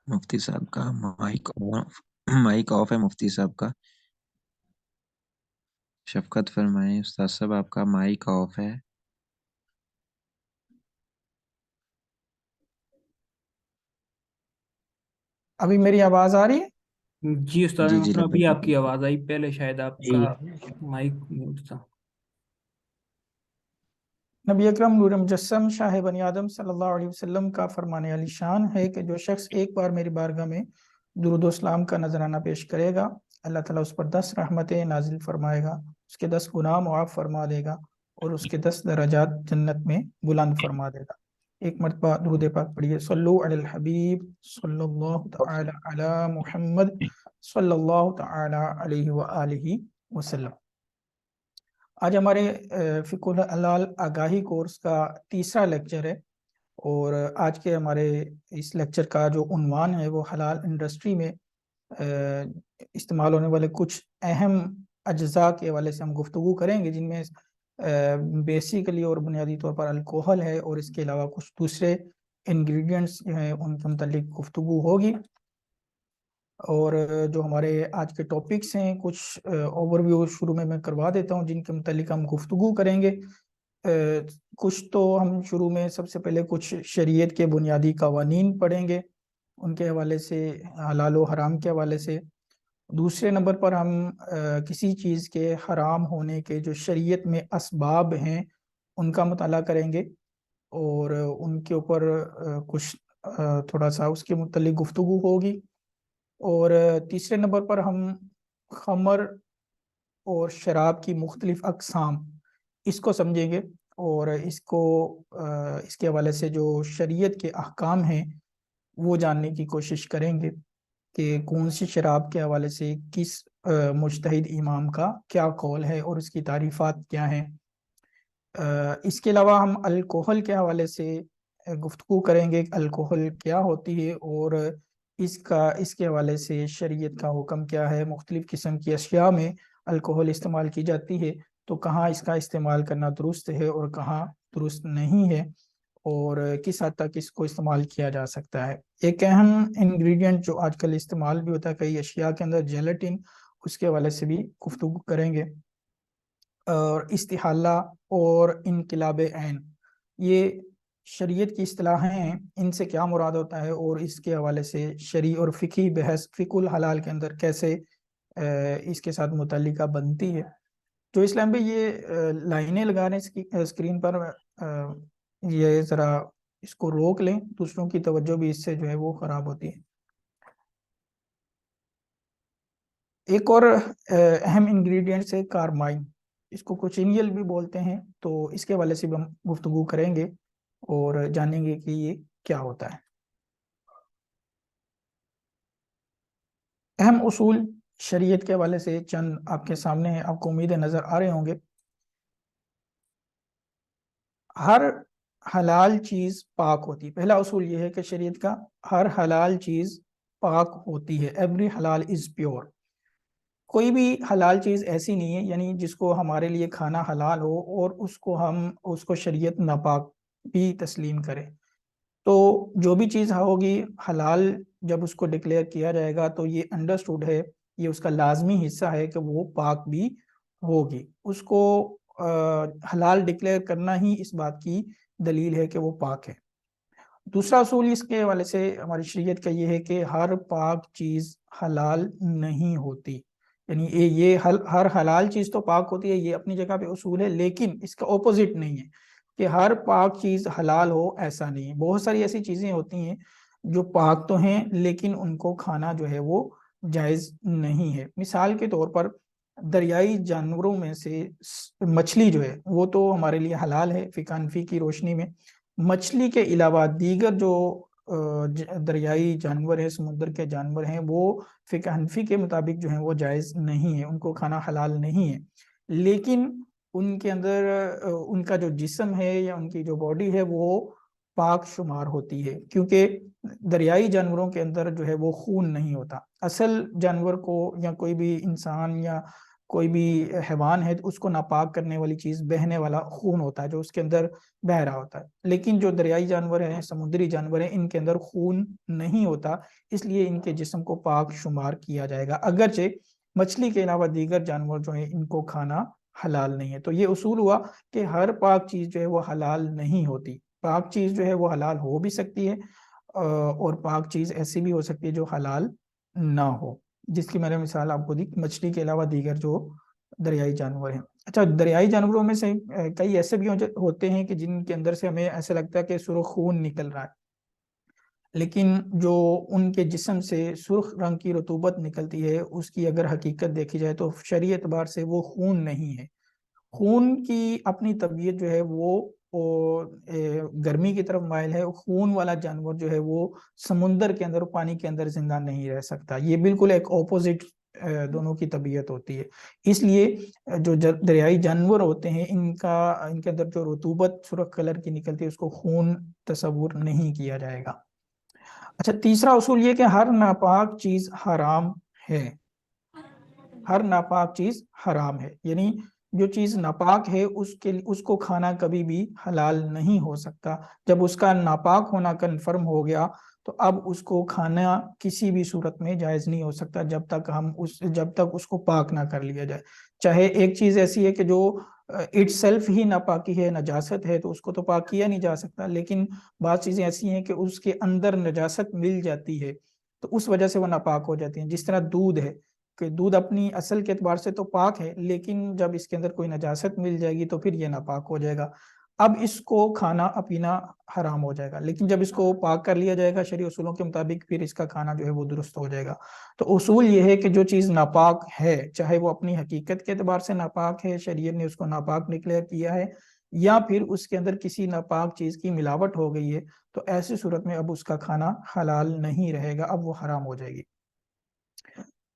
مفتی صاحب کا mic of ہے مفتی صاحب کا. شفقت فرمائیں استاد صاحب، آپ کا مائک آف ہے. ابھی میری آواز آ رہی ہے؟ جی استاد جی جی محترم، ابھی آپ کی آواز آئی، پہلے شاید آپ جی کا مائک میوٹ تھا۔ نبی اکرم نور مجسم شاہ بنی آدم صلی اللہ علیہ وسلم کا فرمان علی شان ہے کہ جو شخص ایک بار میری بارگاہ میں درود و اسلام کا نذرانہ پیش کرے گا، اللہ تعالیٰ اس پر 10 رحمتیں نازل فرمائے گا، اس کے 10 گناہ معاف فرما دے گا اور اس کے 10 درجات جنت میں بلند فرما دے گا۔ ایک مرتبہ درود پاک پڑھیے، صلو علی الحبیب صلی اللہ تعالی علی محمد صلی اللہ تعالی علیہ وآلہ وسلم۔ آج ہمارے فقہ الحلال آگاہی کورس کا تیسرا لیکچر ہے، اور آج کے ہمارے اس لیکچر کا جو عنوان ہے وہ حلال انڈسٹری میں استعمال ہونے والے کچھ اہم اجزاء کے حوالے سے ہم گفتگو کریں گے، جن میں بیسیکلی اور بنیادی طور پر الکوہل ہے، اور اس کے علاوہ کچھ دوسرے انگریڈینٹس جو ہیں ان کے متعلق گفتگو ہوگی۔ اور جو ہمارے آج کے ٹاپکس ہیں، کچھ اوور ویو شروع میں کروا دیتا ہوں جن کے متعلق ہم گفتگو کریں گے۔ کچھ تو ہم شروع میں سب سے پہلے کچھ شریعت کے بنیادی قوانین پڑھیں گے ان کے حوالے سے، حلال و حرام کے حوالے سے۔ دوسرے نمبر پر ہم کسی چیز کے حرام ہونے کے جو شریعت میں اسباب ہیں ان کا مطالعہ کریں گے، اور ان کے اوپر کچھ تھوڑا سا اس کے متعلق گفتگو ہوگی۔ اور تیسرے نمبر پر ہم خمر اور شراب کی مختلف اقسام اس کو سمجھیں گے، اور اس کے حوالے سے جو شریعت کے احکام ہیں وہ جاننے کی کوشش کریں گے کہ کون سی شراب کے حوالے سے کس مجتہد امام کا کیا قول ہے اور اس کی تعریفات کیا ہیں۔ اس کے علاوہ ہم الکوہل کے حوالے سے گفتگو کریں گے، الکوہل کیا ہوتی ہے اور اس کے حوالے سے شریعت کا حکم کیا ہے۔ مختلف قسم کی اشیاء میں الکوہل استعمال کی جاتی ہے، تو کہاں اس کا استعمال کرنا درست ہے اور کہاں درست نہیں ہے، اور کس حد تک اس کو استعمال کیا جا سکتا ہے۔ ایک اہم انگریڈینٹ جو آج کل استعمال بھی ہوتا ہے کئی اشیاء کے اندر، جیلیٹن، اس کے حوالے سے بھی گفتگو کریں گے۔ اور استحالہ اور انقلاب عین، یہ شریعت کی اصطلاحیں ہیں، ان سے کیا مراد ہوتا ہے اور اس کے حوالے سے شرعی اور فقہی بحث فقہ الحلال کے اندر کیسے اس کے ساتھ متعلقہ بنتی ہے۔ جو اسلام بھائی یہ لائنیں لگا رہے ہیں اسکرین پر، یہ ذرا اس کو روک لیں، دوسروں کی توجہ بھی اس سے جو ہے وہ خراب ہوتی ہے۔ ایک اور اہم انگریڈینٹس ہے کارمائن، اس کو کوچینیل بھی بولتے ہیں، تو اس کے حوالے سے بھی ہم گفتگو کریں گے اور جانیں گے کہ یہ کیا ہوتا ہے۔ اہم اصول شریعت کے حوالے سے چند آپ کے سامنے ہیں، آپ کو امیدیں نظر آ رہے ہوں گے۔ ہر حلال چیز پاک ہوتی ہے، پہلا اصول یہ ہے کہ شریعت کا ہر حلال چیز پاک ہوتی ہے، ایوری حلال از پیور۔ کوئی بھی حلال چیز ایسی نہیں ہے یعنی جس کو ہمارے لیے کھانا حلال ہو اور اس کو شریعت ناپاک بھی تسلیم کرے۔ تو جو بھی چیز ہوگی حلال، جب اس کو ڈکلیئر کیا جائے گا تو یہ انڈرسٹوڈ ہے، یہ اس کا لازمی حصہ ہے کہ وہ پاک بھی ہوگی۔ اس کو حلال ڈکلیئر کرنا ہی اس بات کی دلیل ہے کہ وہ پاک ہے۔ دوسرا اصول اس کے حوالے سے ہماری شریعت کا یہ ہے کہ ہر پاک چیز حلال نہیں ہوتی، یعنی یہ ہر حلال چیز تو پاک ہوتی ہے، یہ اپنی جگہ پہ اصول ہے، لیکن اس کا اپوزٹ نہیں ہے کہ ہر پاک چیز حلال ہو، ایسا نہیں ہے۔ بہت ساری ایسی چیزیں ہوتی ہیں جو پاک تو ہیں لیکن ان کو کھانا جو ہے وہ جائز نہیں ہے۔ مثال کے طور پر دریائی جانوروں میں سے مچھلی جو ہے وہ تو ہمارے لیے حلال ہے فقہ حنفی کی روشنی میں۔ مچھلی کے علاوہ دیگر جو دریائی جانور ہیں، سمندر کے جانور ہیں، وہ فقہ حنفی کے مطابق جو ہیں وہ جائز نہیں ہے، ان کو کھانا حلال نہیں ہے، لیکن ان کے اندر ان کا جو جسم ہے یا ان کی جو باڈی ہے وہ پاک شمار ہوتی ہے، کیونکہ دریائی جانوروں کے اندر جو ہے وہ خون نہیں ہوتا۔ اصل جانور کو یا کوئی بھی انسان یا کوئی بھی حیوان ہے تو اس کو ناپاک کرنے والی چیز بہنے والا خون ہوتا ہے جو اس کے اندر بہ رہا ہوتا ہے، لیکن جو دریائی جانور ہیں، سمندری جانور ہیں، ان کے اندر خون نہیں ہوتا، اس لیے ان کے جسم کو پاک شمار کیا جائے گا، اگرچہ مچھلی کے علاوہ دیگر جانور جو ہیں ان کو کھانا حلال نہیں ہے۔ تو یہ اصول ہوا کہ ہر پاک چیز جو ہے وہ حلال نہیں ہوتی، پاک چیز جو ہے وہ حلال ہو بھی سکتی ہے اور پاک چیز ایسی بھی ہو سکتی ہے جو حلال نہ ہو، جس کی میں نے مثال آپ کو دی، مچھلی کے علاوہ دیگر جو دریائی جانور ہیں۔ اچھا، دریائی جانوروں میں سے کئی ایسے بھی ہوتے ہیں کہ جن کے اندر سے ہمیں ایسا لگتا ہے کہ سرخ خون نکل رہا ہے، لیکن جو ان کے جسم سے سرخ رنگ کی رطوبت نکلتی ہے اس کی اگر حقیقت دیکھی جائے تو شرعی اعتبار سے وہ خون نہیں ہے۔ خون کی اپنی طبیعت جو ہے وہ گرمی کی طرف مائل ہے، خون والا جانور جو ہے وہ سمندر کے اندر، پانی کے اندر زندہ نہیں رہ سکتا، یہ بالکل ایک اپوزٹ دونوں کی طبیعت ہوتی ہے۔ اس لیے جو دریائی جانور ہوتے ہیں ان کے اندر جو رطوبت سرخ کلر کی نکلتی ہے اس کو خون تصور نہیں کیا جائے گا۔ اچھا، تیسرا اصول یہ کہ ہر ناپاک چیز حرام ہے، ہر ناپاک چیز حرام ہے، یعنی جو چیز ناپاک ہے اس کو کھانا کبھی بھی حلال نہیں ہو سکتا۔ جب اس کا ناپاک ہونا کنفرم ہو گیا تو اب اس کو کھانا کسی بھی صورت میں جائز نہیں ہو سکتا جب تک اس کو پاک نہ کر لیا جائے۔ چاہے ایک چیز ایسی ہے کہ جو اٹ سیلف ہی ناپاکی ہے، نجاست ہے، تو اس کو تو پاک کیا نہیں جا سکتا، لیکن بعض چیزیں ایسی ہیں کہ اس کے اندر نجاست مل جاتی ہے تو اس وجہ سے وہ ناپاک ہو جاتی ہیں، جس طرح دودھ ہے کہ دودھ اپنی اصل کے اعتبار سے تو پاک ہے، لیکن جب اس کے اندر کوئی نجاست مل جائے گی تو پھر یہ ناپاک ہو جائے گا، اب اس کو کھانا پینا حرام ہو جائے گا، لیکن جب اس کو پاک کر لیا جائے گا شرعی اصولوں کے مطابق پھر اس کا کھانا جو ہے وہ درست ہو جائے گا۔ تو اصول یہ ہے کہ جو چیز ناپاک ہے، چاہے وہ اپنی حقیقت کے اعتبار سے ناپاک ہے، شریعت نے اس کو ناپاک ڈکلیئر کیا ہے، یا پھر اس کے اندر کسی ناپاک چیز کی ملاوٹ ہو گئی ہے، تو ایسی صورت میں اب اس کا کھانا حلال نہیں رہے گا، اب وہ حرام ہو جائے گی۔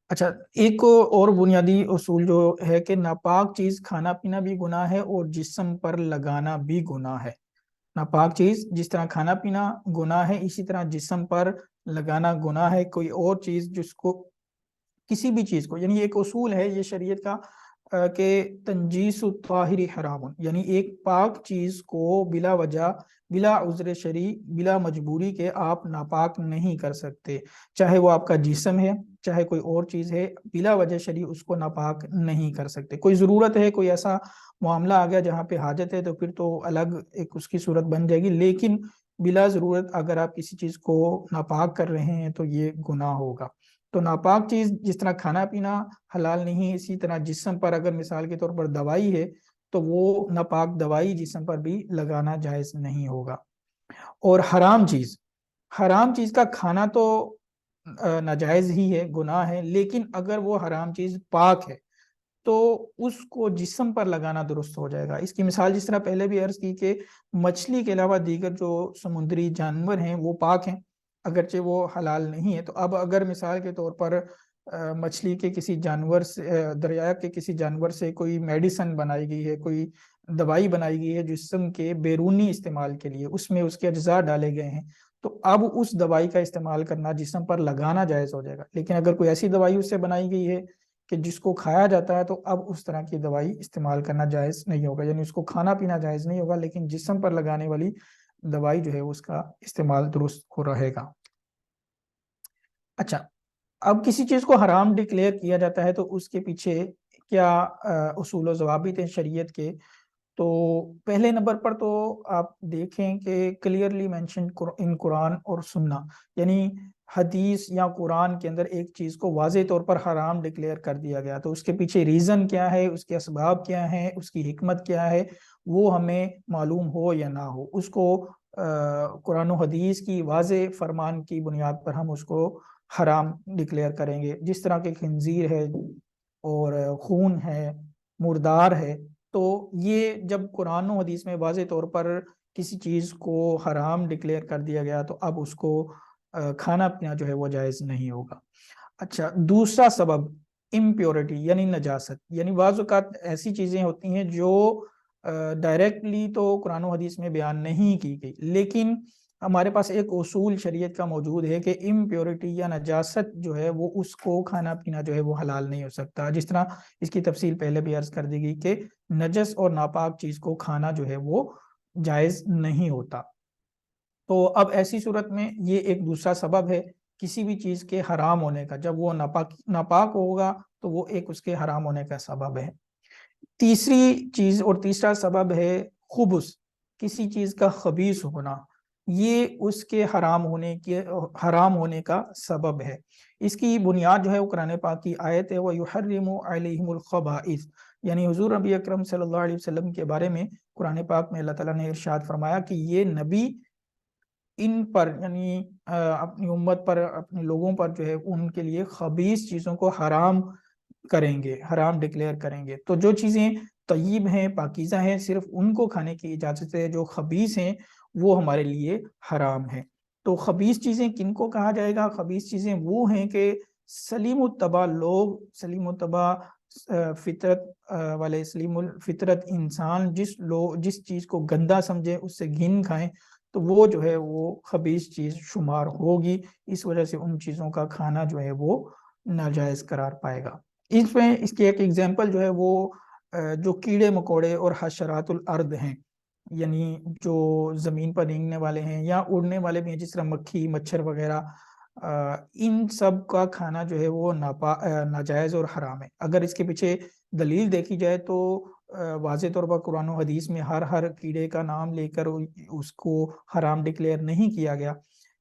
اچھا، ایک اور بنیادی اصول جو ہے کہ ناپاک چیز کھانا پینا بھی گناہ ہے اور جسم پر لگانا بھی گناہ ہے۔ ناپاک چیز جس طرح کھانا پینا گناہ ہے، اسی طرح جسم پر لگانا گناہ ہے۔ کوئی اور چیز جس کو کسی بھی چیز کو، یعنی ایک اصول ہے یہ شریعت کا کہ تنجیس الطاہر حرام، یعنی ایک پاک چیز کو بلا وجہ، بلا عذر شرعی، بلا مجبوری کے آپ ناپاک نہیں کر سکتے، چاہے وہ آپ کا جسم ہے چاہے کوئی اور چیز ہے، بلا وجہ شرعی اس کو ناپاک نہیں کر سکتے۔ کوئی ضرورت ہے، کوئی ایسا معاملہ آ گیا جہاں پہ حاجت ہے تو پھر تو الگ ایک اس کی صورت بن جائے گی، لیکن بلا ضرورت اگر آپ کسی چیز کو ناپاک کر رہے ہیں تو یہ گناہ ہوگا۔ تو ناپاک چیز جس طرح کھانا پینا حلال نہیں، اسی طرح جسم پر اگر مثال کے طور پر دوائی ہے تو وہ ناپاک دوائی جسم پر بھی لگانا جائز نہیں ہوگا۔ اور حرام چیز کا کھانا تو ناجائز ہی ہے، گناہ ہے، لیکن اگر وہ حرام چیز پاک ہے تو اس کو جسم پر لگانا درست ہو جائے گا۔ اس کی مثال جس طرح پہلے بھی عرض کی کہ مچھلی کے علاوہ دیگر جو سمندری جانور ہیں وہ پاک ہیں اگرچہ وہ حلال نہیں ہے، تو اب اگر مثال کے طور پر مچھلی کے کسی جانور سے، دریا کے کسی جانور سے کوئی میڈیسن بنائی گئی ہے، کوئی دوائی بنائی گئی ہے جسم کے بیرونی استعمال کے لیے، اس میں اس کے اجزاء ڈالے گئے ہیں، تو اب اس دوائی کا استعمال کرنا جسم پر لگانا جائز ہو جائے گا۔ لیکن اگر کوئی ایسی دوائی اس سے بنائی گئی ہے کہ جس کو کھایا جاتا ہے تو اب اس طرح کی دوائی استعمال کرنا جائز نہیں ہوگا، یعنی اس کو کھانا پینا جائز نہیں ہوگا، لیکن جسم پر لگانے والی دوائی جو ہے اس کا استعمال درست ہو رہے گا۔ اچھا، اب کسی چیز کو حرام ڈکلیئر کیا جاتا ہے تو اس کے پیچھے کیا اصول و ضوابط ہیں شریعت کے؟ تو پہلے نمبر پر تو آپ دیکھیں کہ کلیئرلی مینشن ان قرآن اور سنہ، یعنی حدیث یا قرآن کے اندر ایک چیز کو واضح طور پر حرام ڈکلیئر کر دیا گیا تو اس کے پیچھے ریزن کیا ہے، اس کے اسباب کیا ہیں، اس کی حکمت کیا ہے، وہ ہمیں معلوم ہو یا نہ ہو، اس کو قرآن و حدیث کی واضح فرمان کی بنیاد پر ہم اس کو حرام ڈکلیئر کریں گے۔ جس طرح کے خنزیر ہے اور خون ہے، مردار ہے، تو یہ جب قرآن و حدیث میں واضح طور پر کسی چیز کو حرام ڈکلیئر کر دیا گیا تو اب اس کو کھانا پینا جو ہے وہ جائز نہیں ہوگا۔ اچھا، دوسرا سبب امپیورٹی یعنی نجاست، یعنی بعض اوقات ایسی چیزیں ہوتی ہیں جو ڈائریکٹلی تو قرآن و حدیث میں بیان نہیں کی گئی، لیکن ہمارے پاس ایک اصول شریعت کا موجود ہے کہ امپیورٹی یا نجاست جو ہے وہ اس کو کھانا پینا جو ہے وہ حلال نہیں ہو سکتا، جس طرح اس کی تفصیل پہلے بھی عرض کر دی گئی کہ نجس اور ناپاک چیز کو کھانا جو ہے وہ جائز نہیں ہوتا۔ تو اب ایسی صورت میں یہ ایک دوسرا سبب ہے کسی بھی چیز کے حرام ہونے کا، جب وہ ناپاک ہوگا تو وہ ایک اس کے حرام ہونے کا سبب ہے۔ تیسری چیز اور تیسرا سبب ہے خبث، کسی چیز کا خبیث ہونا، یہ اس کے حرام ہونے کا سبب ہے۔ اس کی بنیاد جو ہے وہ قرآن پاک کی آیت ہے وَيُحَرِّمُ عَلَيْهِمُ الْخَبَائِثَ، یعنی حضور نبی اکرم صلی اللہ علیہ وسلم کے بارے میں قرآن پاک میں اللہ تعالیٰ نے ارشاد فرمایا کہ یہ نبی ان پر یعنی اپنی امت پر، اپنے لوگوں پر جو ہے ان کے لیے خبیث چیزوں کو حرام کریں گے، حرام ڈکلیئر کریں گے۔ تو جو چیزیں طیب ہیں، پاکیزہ ہیں، صرف ان کو کھانے کی اجازت ہے، جو خبیث ہیں وہ ہمارے لیے حرام ہیں۔ تو خبیث چیزیں کن کو کہا جائے گا؟ خبیث چیزیں وہ ہیں کہ سلیم الطبع لوگ، سلیم الطبع فطرت والے، سلیم الفطرت انسان جس چیز کو گندا سمجھے، اس سے گھن کھائیں، تو وہ جو ہے وہ خبیث چیز شمار ہوگی۔ اس وجہ سے ان چیزوں کا کھانا جو ہے وہ ناجائز قرار پائے گا۔ اس کی ایک ایگزامپل جو ہے وہ جو کیڑے مکوڑے اور حشرات الارض ہیں، یعنی جو زمین پر رینگنے والے ہیں یا اڑنے والے بھی ہیں، جس طرح مکھی، مچھر وغیرہ، ان سب کا کھانا جو ہے وہ ناجائز اور حرام ہے۔ اگر اس کے پیچھے دلیل دیکھی جائے تو واضح طور پر قرآن و حدیث میں ہر کیڑے کا نام لے کر اس کو حرام ڈکلیئر نہیں کیا گیا۔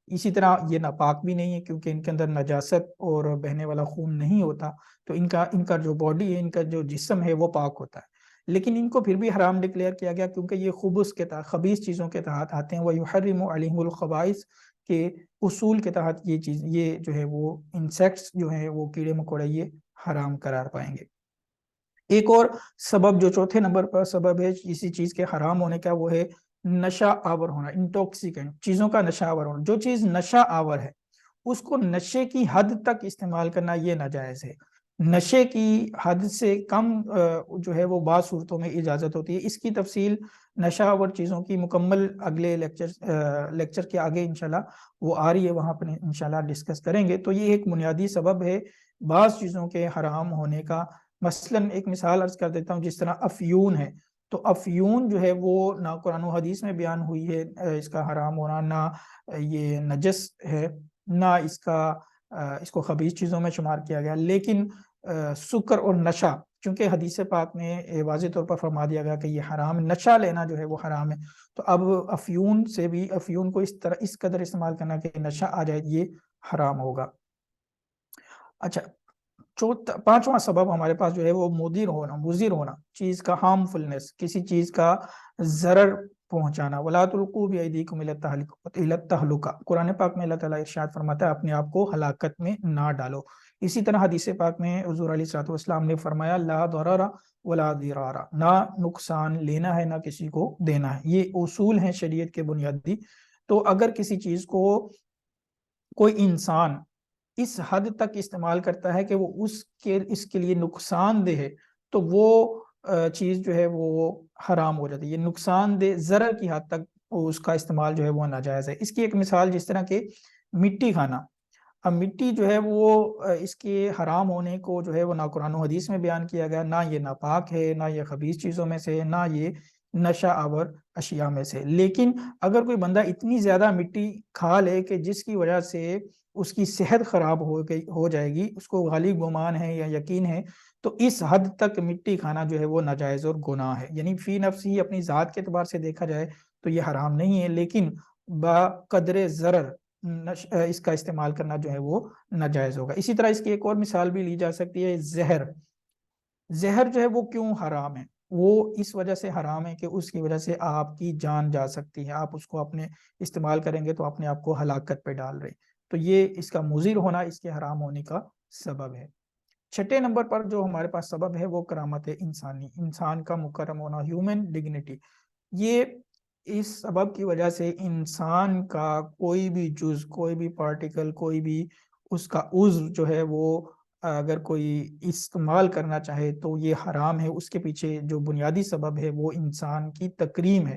اسی طرح یہ ناپاک بھی نہیں ہے کیونکہ ان کے اندر نجاست اور بہنے والا خون نہیں ہوتا، تو ان کا جو باڈی ہے، ان کا جو جسم ہے وہ پاک ہوتا ہے، لیکن ان کو پھر بھی حرام ڈکلیئر کیا گیا کیونکہ یہ خبث کے تحت، خبیث چیزوں کے تحت آتے ہیں۔ وَيُحَرِّمُ عَلَيْهِمُ الْخَبَائِثَ کے اصول کے تحت یہ جو ہے وہ انسیکٹس جو ہیں، وہ کیڑے مکوڑے، یہ حرام قرار پائیں گے۔ ایک اور سبب جو چوتھے نمبر پر سبب ہے کسی چیز کے حرام ہونے کا، وہ ہے نشہ آور ہونا، انٹوکسیکینٹ، چیزوں کا نشہ آور ہونا۔ جو چیز نشہ آور ہے اس کو نشے کی حد تک استعمال کرنا یہ ناجائز ہے۔ نشے کی حد سے کم جو ہے وہ بعض صورتوں میں اجازت ہوتی ہے۔ اس کی تفصیل نشہ آور چیزوں کی مکمل اگلے لیکچر کے آگے انشاءاللہ وہ آ رہی ہے، وہاں پر انشاءاللہ ڈسکس کریں گے۔ تو یہ ایک بنیادی سبب ہے بعض چیزوں کے حرام ہونے کا۔ مثلا ایک مثال عرض کر دیتا ہوں، جس طرح افیون ہے، تو افیون جو ہے وہ نہ قرآن و حدیث میں بیان ہوئی ہے اس کا حرام ہونا، نہ یہ نجس ہے، نہ اس کو خبیث چیزوں میں شمار کیا گیا، لیکن سکر اور نشہ، چونکہ حدیث پاک میں واضح طور پر فرما دیا گیا کہ یہ حرام، نشہ لینا جو ہے وہ حرام ہے، تو اب افیون کو اس قدر استعمال کرنا کہ نشہ آ جائے، یہ حرام ہوگا۔ اچھا، پانچواں سبب ہمارے پاس جو ہے وہ مضر ہونا، چیز کا ہارمفلنس، کسی چیز کا ضرر پہنچانا۔ وَلَا تُلْقُوا بِأَيْدِيكُمْ إِلَى التَّهْلُكَةِ، قرآن پاک میں اللہ تعالیٰ ارشاد فرماتا ہے اپنے آپ کو ہلاکت میں نہ ڈالو۔ اسی طرح حدیث پاک میں حضور علیہ الصلوۃ والسلام نے فرمایا لا ضرر ولا ضرار، نہ نقصان لینا ہے نہ کسی کو دینا ہے۔ یہ اصول ہیں شریعت کے بنیادی۔ تو اگر کسی چیز کو کوئی انسان اس حد تک استعمال کرتا ہے کہ وہ اس کے لیے نقصان دہ ہے، تو وہ چیز جو ہے وہ حرام ہو جاتی ہے۔ یہ نقصان دہ ضرر کی حد تک اس کا استعمال جو ہے وہ ناجائز ہے۔ اس کی ایک مثال جس طرح کہ مٹی کھانا، اب مٹی جو ہے وہ اس کے حرام ہونے کو جو ہے وہ نہ قرآن و حدیث میں بیان کیا گیا، نہ یہ ناپاک ہے، نہ یہ خبیث چیزوں میں سے، نہ یہ نشہ آور اشیاء میں سے۔ لیکن اگر کوئی بندہ اتنی زیادہ مٹی کھا لے کہ جس کی وجہ سے اس کی صحت خراب ہو جائے گی، اس کو غالب گمان ہے یا یقین ہے، تو اس حد تک مٹی کھانا جو ہے وہ ناجائز اور گناہ ہے۔ یعنی فی نفس ہی اپنی ذات کے اعتبار سے دیکھا جائے تو یہ حرام نہیں ہے، لیکن بقدر ضرر اس کا استعمال کرنا جو ہے وہ ناجائز ہوگا۔ اسی طرح اس کی ایک اور مثال بھی لی جا سکتی ہے، زہر جو ہے وہ کیوں حرام ہے؟ وہ اس وجہ سے حرام ہے کہ اس کی وجہ سے آپ کی جان جا سکتی ہے، آپ اس کو اپنے استعمال کریں گے تو اپنے آپ کو ہلاکت پہ ڈال رہے، تو یہ اس کا مضر ہونا اس کے حرام ہونے کا سبب ہے۔ چھٹے نمبر پر جو ہمارے پاس سبب ہے وہ کرامت انسانی، انسان کا مکرم ہونا، ہیومن ڈگنیٹی۔ یہ اس سبب کی وجہ سے انسان کا کوئی بھی جز، کوئی بھی پارٹیکل، کوئی بھی اس کا عضو جو ہے وہ اگر کوئی استعمال کرنا چاہے تو یہ حرام ہے۔ اس کے پیچھے جو بنیادی سبب ہے وہ انسان کی تکریم ہے،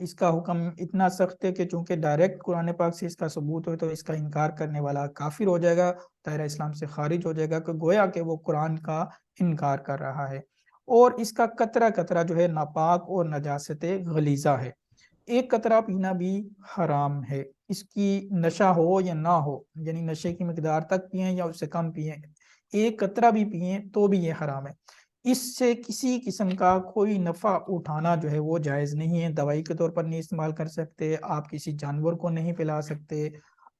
اس کا حکم اتنا سخت ہے کہ چونکہ ڈائریکٹ قرآن پاک سے اس کا ثبوت ہو تو اس کا انکار کرنے والا کافر ہو جائے گا، دائرہ اسلام سے خارج ہو جائے گا، کہ گویا کہ وہ قرآن کا انکار کر رہا ہے۔ اور اس کا قطرہ قطرہ جو ہے ناپاک اور نجاست غلیظہ ہے، ایک قطرہ پینا بھی حرام ہے، اس کی نشہ ہو یا نہ ہو، یعنی نشے کی مقدار تک پئیں یا اس سے کم پئیں، ایک قطرہ بھی پئیں تو بھی یہ حرام ہے۔ اس سے کسی قسم کا کوئی نفع اٹھانا جو ہے وہ جائز نہیں ہے، دوائی کے طور پر نہیں استعمال کر سکتے، آپ کسی جانور کو نہیں پلا سکتے،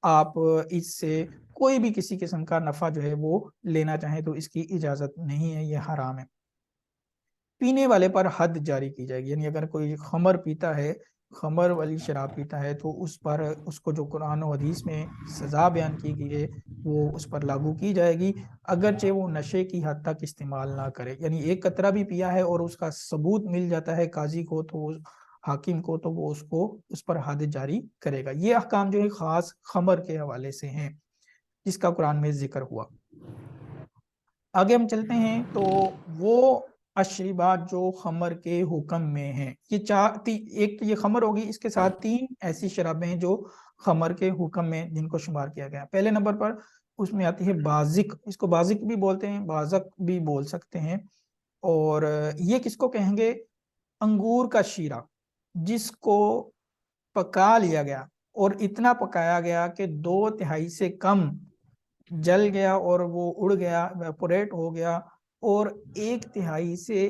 آپ اس سے کوئی بھی کسی قسم کا نفع جو ہے وہ لینا چاہیں تو اس کی اجازت نہیں ہے، یہ حرام ہے۔ پینے والے پر حد جاری کی جائے گی، یعنی اگر کوئی خمر پیتا ہے، خمر والی شراب پیتا ہے تو اس پر اس کو جو قرآن و حدیث میں سزا بیان کی گئی ہے وہ اس پر لاگو کی جائے گی، اگرچہ وہ نشے کی حد تک استعمال نہ کرے۔ یعنی ایک قطرہ بھی پیا ہے اور اس کا ثبوت مل جاتا ہے قاضی کو تو حاکم کو، تو وہ اس پر حد جاری کرے گا۔ یہ احکام جو ہے خاص خمر کے حوالے سے ہیں جس کا قرآن میں ذکر ہوا۔ آگے ہم چلتے ہیں تو وہ اشربات جو خمر کے حکم میں ہیں، یہ ایک تو یہ خمر ہوگی، اس کے ساتھ 3 ایسی شرابیں ہیں جو خمر کے حکم میں جن کو شمار کیا گیا۔ پہلے نمبر پر اس میں آتی ہے بازک، اس کو بازک بھی بولتے ہیں، بازک بھی بول سکتے ہیں، اور یہ کس کو کہیں گے؟ انگور کا شیرہ جس کو پکا لیا گیا اور اتنا پکایا گیا کہ 2/3 سے کم جل گیا اور وہ اڑ گیا، ایواپوریٹ ہو گیا، اور 1/3 سے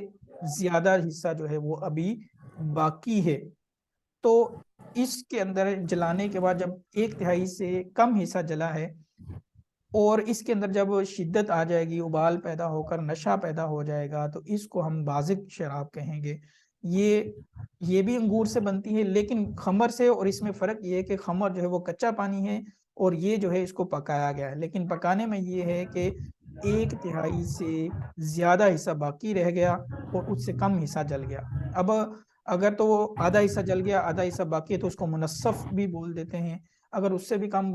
زیادہ حصہ جو ہے وہ ابھی باقی ہے، تو اس کے اندر جلانے کے بعد جب 1/3 سے کم حصہ جلا ہے اور اس کے اندر جب شدت آ جائے گی، ابال پیدا ہو کر نشہ پیدا ہو جائے گا، تو اس کو ہم بازک شراب کہیں گے۔ یہ بھی انگور سے بنتی ہے لیکن خمر سے، اور اس میں فرق یہ ہے کہ خمر جو ہے وہ کچا پانی ہے اور یہ جو ہے اس کو پکایا گیا ہے، لیکن پکانے میں یہ ہے کہ 1/3 سے زیادہ حصہ باقی رہ گیا اور اس سے کم حصہ جل گیا۔ اب اگر تو وہ آدھا حصہ جل گیا، آدھا حصہ باقی ہے، تو اس کو منصف بھی بول دیتے ہیں، اگر اس سے بھی کم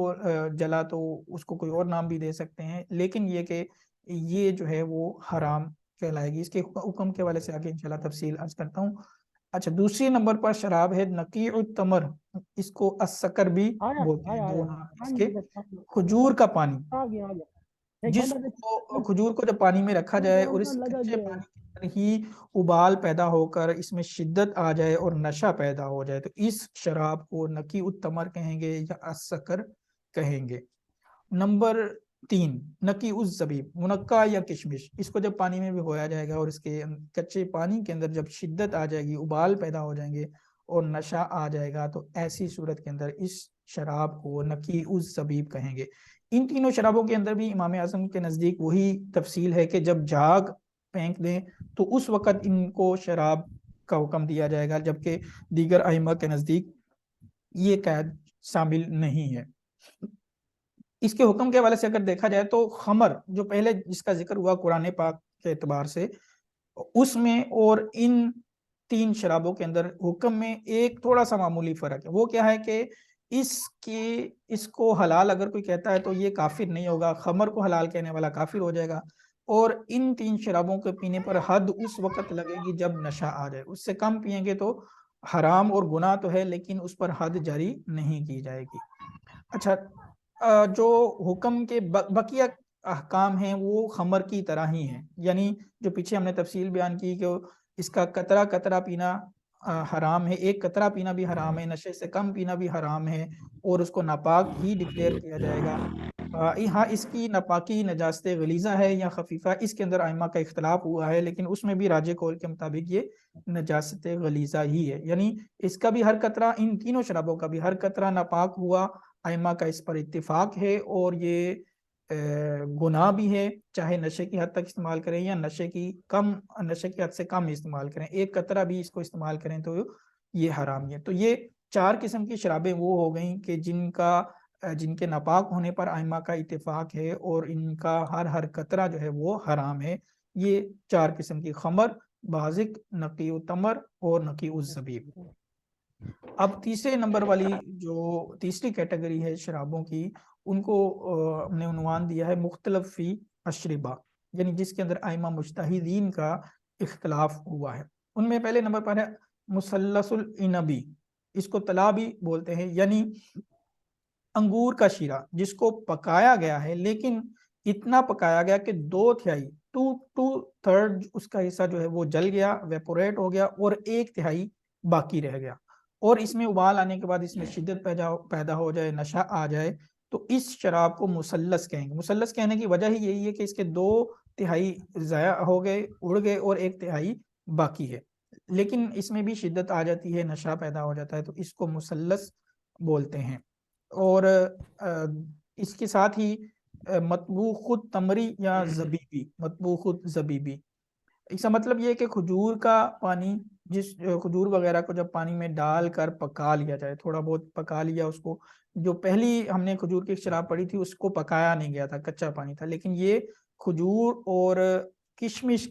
جلا تو اس کو کوئی اور نام بھی دے سکتے ہیں، لیکن یہ کہ یہ جو ہے وہ حرام کہلائے گی۔ اس کے حکم کے حوالے سے آگے انشاءاللہ تفصیل عرض کرتا ہوں۔ اچھا، دوسری نمبر پر شراب ہے نقیع التمر، اس کو السکر بھی بولتے ہیں، دو نام اس کے، کھجور کا پانی، جس کو کھجور کو جب پانی میں رکھا جائے اور اس کچے پانی کے اندر ہی ابال پیدا ہو کر اس میں شدت آ جائے اور نشہ پیدا ہو جائے، تو اس شراب کو نقیع التمر کہیں گے یا السکر کہیں گے۔ نمبر 3 نقیع الزبیب، منقع یا کشمش، اس کو جب پانی میں بھگویا جائے گا اور اس کے کچے پانی کے اندر جب شدت آ جائے گی، ابال پیدا ہو جائیں گے اور نشہ آ جائے گا، تو ایسی صورت کے اندر اس شراب کو نقیع الزبیب کہیں گے۔ ان تینوں شرابوں کے اندر بھی امام اعظم کے نزدیک وہی تفصیل ہے کہ جب جھاگ پھینک دیں تو اس وقت ان کو شراب کا حکم دیا جائے گا، جبکہ دیگر ائمہ کے نزدیک یہ قید شامل نہیں ہے۔ اس کے حکم کے حوالے سے اگر دیکھا جائے تو خمر جو پہلے جس کا ذکر ہوا قرآن پاک کے اعتبار سے، اس میں اور ان 3 شرابوں کے اندر حکم میں ایک تھوڑا سا معمولی فرق ہے۔ وہ کیا ہے کہ اس کو حلال اگر کوئی کہتا ہے تو یہ کافر نہیں ہوگا، خمر کو حلال کہنے والا کافر ہو جائے گا، اور ان 3 شرابوں کے پینے پر حد اس وقت لگے گی جب نشہ آ جائے، اس سے کم پئیں گے تو حرام اور گناہ تو ہے لیکن اس پر حد جاری نہیں کی جائے گی۔ اچھا، جو حکم کے بقیہ احکام ہیں وہ خمر کی طرح ہی ہیں، یعنی جو پیچھے ہم نے تفصیل بیان کی کہ اس کا قطرہ قطرہ پینا حرام ہے، ایک قطرہ پینا بھی حرام ہے، نشے سے کم پینا بھی حرام ہے، اور اس کو ناپاک ہی ڈکلیئر کیا جائے گا۔ ہاں، اس کی ناپاکی نجاست غلیظہ ہے یا خفیفہ، اس کے اندر ائمہ کا اختلاف ہوا ہے، لیکن اس میں بھی راجح قول کے مطابق یہ نجاست غلیظہ ہی ہے، یعنی اس کا بھی ہر قطرہ، ان تینوں شرابوں کا بھی ہر قطرہ ناپاک ہوا، ائمہ کا اس پر اتفاق ہے، اور یہ گناہ بھی ہے، چاہے نشے کی حد تک استعمال کریں یا نشے کی حد سے کم استعمال کریں، ایک قطرہ بھی اس کو استعمال کریں تو یہ حرام ہے۔ تو یہ 4 قسم کی شرابیں وہ ہو گئیں کہ جن کے ناپاک ہونے پر ائمہ کا اتفاق ہے اور ان کا ہر قطرہ جو ہے وہ حرام ہے۔ یہ 4 قسم کی خمر، بازق، نقیع التمر اور نقیع الزبیب۔ اب تیسرے نمبر والی جو تیسری کیٹیگری ہے شرابوں کی، ان کو ہم نے عنوان دیا ہے مختلف فی اشربہ، یعنی جس کے اندر ائمہ مجتہدین کا اختلاف ہوا ہے۔ ان میں پہلے نمبر پر ہے مثلث العنبی، اس کو طلا بھی بولتے ہیں، یعنی انگور کا شیرہ جس کو پکایا گیا ہے لیکن اتنا پکایا گیا کہ 2/3 2/3 اس کا حصہ جو ہے وہ جل گیا، ویپوریٹ ہو گیا، اور 1/3 باقی رہ گیا، اور اس میں ابال آنے کے بعد اس میں شدت پیدا ہو جائے، نشہ آ جائے، تو اس شراب کو مثلث کہیں گے۔ مثلث کہنے کی وجہ ہی یہی ہے کہ اس کے 2/3 ضائع ہو گئے، اڑ گئے، اور 1/3 باقی ہے، لیکن اس میں بھی شدت آ جاتی ہے، نشہ پیدا ہو جاتا ہے، تو اس کو مثلث بولتے ہیں۔ اور اس کے ساتھ ہی مطبوخ التمری یا زبیبی، مطبوخ الزبیبی، اس کا مطلب یہ ہے کہ کھجور کا پانی، جس کھجور وغیرہ کو جب پانی میں ڈال کر پکا لیا جائے، تھوڑا بہت پکا لیا اس کو، جو پہلی ہم نے کھجور کی شراب پڑی تھی اس کو پکایا نہیں گیا تھا، کچا پانی تھا، لیکن یہ کھجور اور کشمش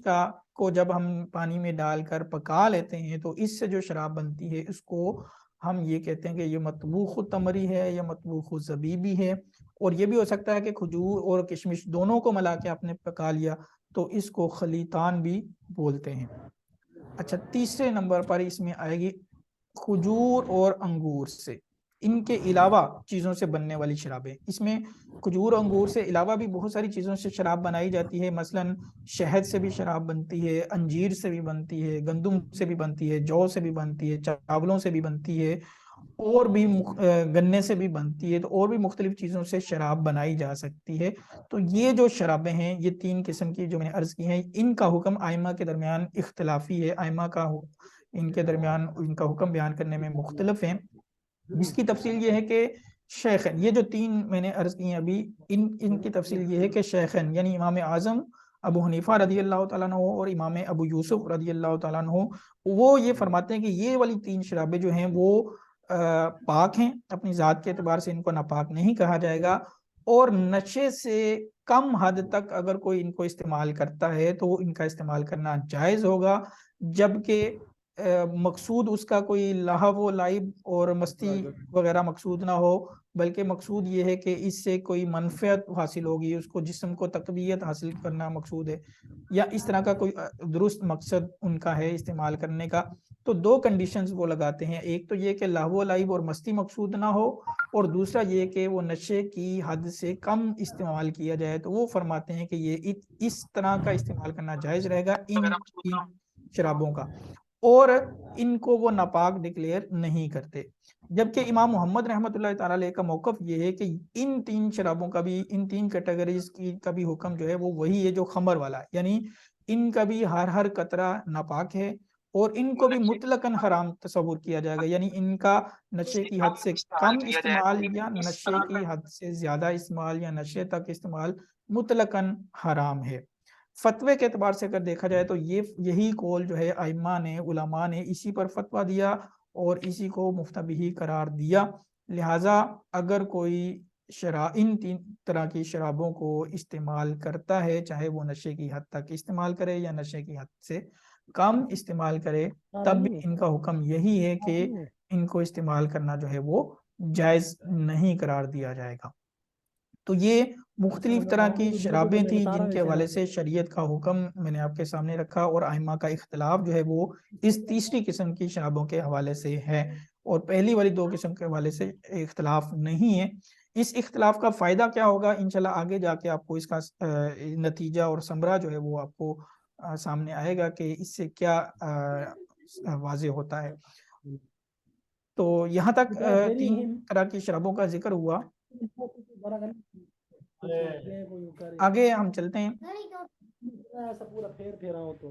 کو جب ہم پانی میں ڈال کر پکا لیتے ہیں تو اس سے جو شراب بنتی ہے اس کو ہم یہ کہتے ہیں کہ یہ مطبوخ التمری ہے یا مطبوخ الزبیبی ہے، اور یہ بھی ہو سکتا ہے کہ کھجور اور کشمش دونوں کو ملا کے آپ نے پکا لیا، تو اس کو خلیطان بھی بولتے ہیں۔ اچھا، تیسرے نمبر پر اس میں آئے گی کھجور اور انگور سے، ان کے علاوہ چیزوں سے بننے والی شرابیں۔ اس میں کھجور اور انگور سے علاوہ بھی بہت ساری چیزوں سے شراب بنائی جاتی ہے، مثلا شہد سے بھی شراب بنتی ہے، انجیر سے بھی بنتی ہے، گندم سے بھی بنتی ہے، جو سے بھی بنتی ہے، چاولوں سے بھی بنتی ہے، اور بھی گنے سے بھی بنتی ہے، تو اور بھی مختلف چیزوں سے شراب بنائی جا سکتی ہے۔ تو یہ جو شرابیں ہیں، یہ 3 قسم کی جو میں نے عرض کی ہیں، ان کا حکم ائمہ کے درمیان اختلافی ہے، ائمہ کا ان کے درمیان ان کا حکم بیان کرنے میں مختلف ہیں، جس کی تفصیل یہ ہے کہ شیخین، یہ جو 3 میں نے عرض کی ہیں ابھی، ان کی تفصیل یہ ہے کہ شیخین یعنی امام اعظم ابو حنیفہ رضی اللہ تعالیٰ عنہ اور امام ابو یوسف رضی اللہ تعالیٰ عنہ، وہ یہ فرماتے ہیں کہ یہ والی 3 شرابیں جو ہیں وہ پاک ہیں، اپنی ذات کے اعتبار سے ان کو ناپاک نہیں کہا جائے گا، اور نشے سے کم حد تک اگر کوئی ان کو استعمال کرتا ہے تو ان کا استعمال کرنا جائز ہوگا، جبکہ مقصود اس کا کوئی لہو و لعب اور مستی وغیرہ مقصود نہ ہو، بلکہ مقصود یہ ہے کہ اس سے کوئی منفعت حاصل ہوگی، اس کو جسم کو تقویت حاصل کرنا مقصود ہے، یا اس طرح کا کوئی درست مقصد ان کا ہے استعمال کرنے کا، تو 2 کنڈیشنز وہ لگاتے ہیں، ایک تو یہ کہ لہو و لعب اور مستی مقصود نہ ہو، اور دوسرا یہ کہ وہ نشے کی حد سے کم استعمال کیا جائے، تو وہ فرماتے ہیں کہ یہ اس طرح کا استعمال کرنا جائز رہے گا ان شرابوں کا، اور ان کو وہ ناپاک ڈکلیئر نہیں کرتے۔ جبکہ امام محمد رحمۃ اللہ تعالی علیہ کا موقف یہ ہے کہ ان 3 شرابوں کا بھی، ان 3 کیٹیگریز کا بھی حکم جو ہے وہ وہی ہے جو خمر والا ہے، یعنی ان کا بھی ہر قطرہ ناپاک ہے، اور ان کو بھی مطلقاً حرام تصور کیا جائے گا، یعنی ان کا نشے کی حد سے کم استعمال یا نشے کی حد سے زیادہ استعمال یا نشے تک استعمال مطلقاً حرام ہے۔ فتوے کے اعتبار سے اگر دیکھا جائے تو یہی قول جو ہے ائمہ نے، علماء نے اسی پر فتویٰ دیا اور اسی کو مفتبی قرار دیا، لہٰذا اگر کوئی ان 3 طرح کی شرابوں کو استعمال کرتا ہے، چاہے وہ نشے کی حد تک استعمال کرے یا نشے کی حد سے کم استعمال کرے، تب بھی ان کا حکم یہی ہے کہ ان کو استعمال کرنا جو ہے وہ جائز نہیں قرار دیا جائے گا۔ تو یہ مختلف طرح کی شرابیں تھیں جن کے حوالے سے شریعت کا حکم میں نے آپ کے سامنے رکھا، اور ائمہ کا اختلاف جو ہے وہ اس تیسری قسم کی شرابوں کے حوالے سے ہے، اور پہلی والی 2 قسم کے حوالے سے اختلاف نہیں ہے۔ اس اختلاف کا فائدہ کیا ہوگا انشاءاللہ آگے جا کے آپ کو اس کا نتیجہ اور ثمرہ جو ہے وہ آپ کو سامنے آئے گا کہ اس سے کیا واضح ہوتا ہے۔ تو یہاں تک 3 طرح کی شرابوں کا ذکر ہوا، آگے ہم چلتے ہیں۔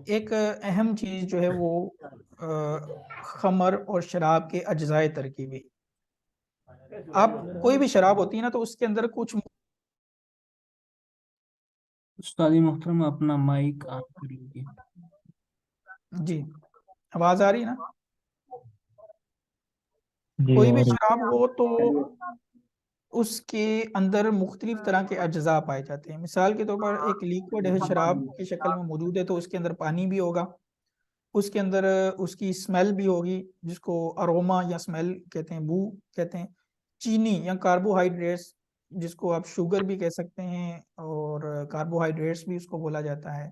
ایک اہم چیز جو ہے وہ خمر اور شراب کے اجزائے ترکیبی، آپ کوئی بھی شراب ہوتی ہے نا تو اس کے اندر کچھ استاد محترم اپنا مائک آن کر لیجیے۔ جی آواز آ رہی ہے نا؟ جی کوئی بھی شراب ہو تو اس کے اندر مختلف طرح کے اجزاء پائے جاتے ہیں، مثال کے طور پر ایک لیکوڈ ہے، شراب کی شکل میں موجود ہے، تو اس کے اندر پانی بھی ہوگا، اس کے اندر اس کی اسمیل بھی ہوگی جس کو اروما یا اسمیل کہتے ہیں، بو کہتے ہیں، چینی یا کاربوہائیڈریٹس جس کو آپ شوگر بھی کہہ سکتے ہیں اور کاربوہائیڈریٹس بھی اس کو بولا جاتا ہے،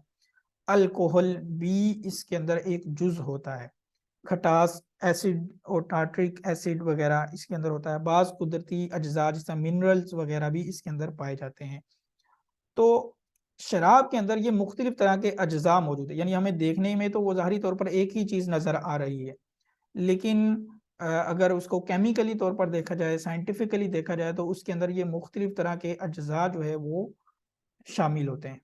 الکوہل بھی اس کے اندر ایک جز ہوتا ہے، کھٹاس ایسڈ اور ٹارٹرک ایسڈ وغیرہ اس کے اندر ہوتا ہے، بعض قدرتی اجزاء جیسے منرلز وغیرہ بھی اس کے اندر پائے جاتے ہیں۔ تو شراب کے اندر یہ مختلف طرح کے اجزاء موجود ہیں، یعنی ہمیں دیکھنے میں تو وہ ظاہری طور پر ایک ہی چیز نظر آ رہی ہے، لیکن اگر اس کو کیمیکلی طور پر دیکھا جائے، سائنٹیفکلی دیکھا جائے، تو اس کے اندر یہ مختلف طرح کے اجزاء جو ہے وہ شامل ہوتے ہیں۔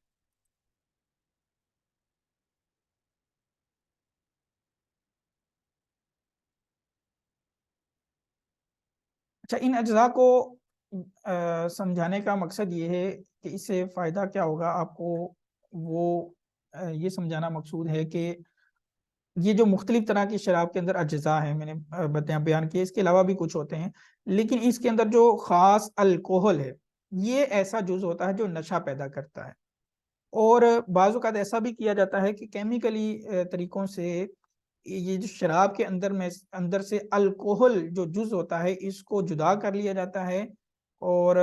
اچھا، ان اجزاء کو سمجھانے کا مقصد یہ ہے کہ اس سے فائدہ کیا ہوگا آپ کو، وہ یہ سمجھانا مقصود ہے کہ یہ جو مختلف طرح کی شراب کے اندر اجزاء ہیں میں نے بیان کیے، اس کے علاوہ بھی کچھ ہوتے ہیں، لیکن اس کے اندر جو خاص الکوہل ہے یہ ایسا جز ہوتا ہے جو نشہ پیدا کرتا ہے، اور بعض اوقات ایسا بھی کیا جاتا ہے کہ کیمیکلی طریقوں سے یہ جو شراب کے اندر سے الکوہل جو جز ہوتا ہے اس کو جدا کر لیا جاتا ہے، اور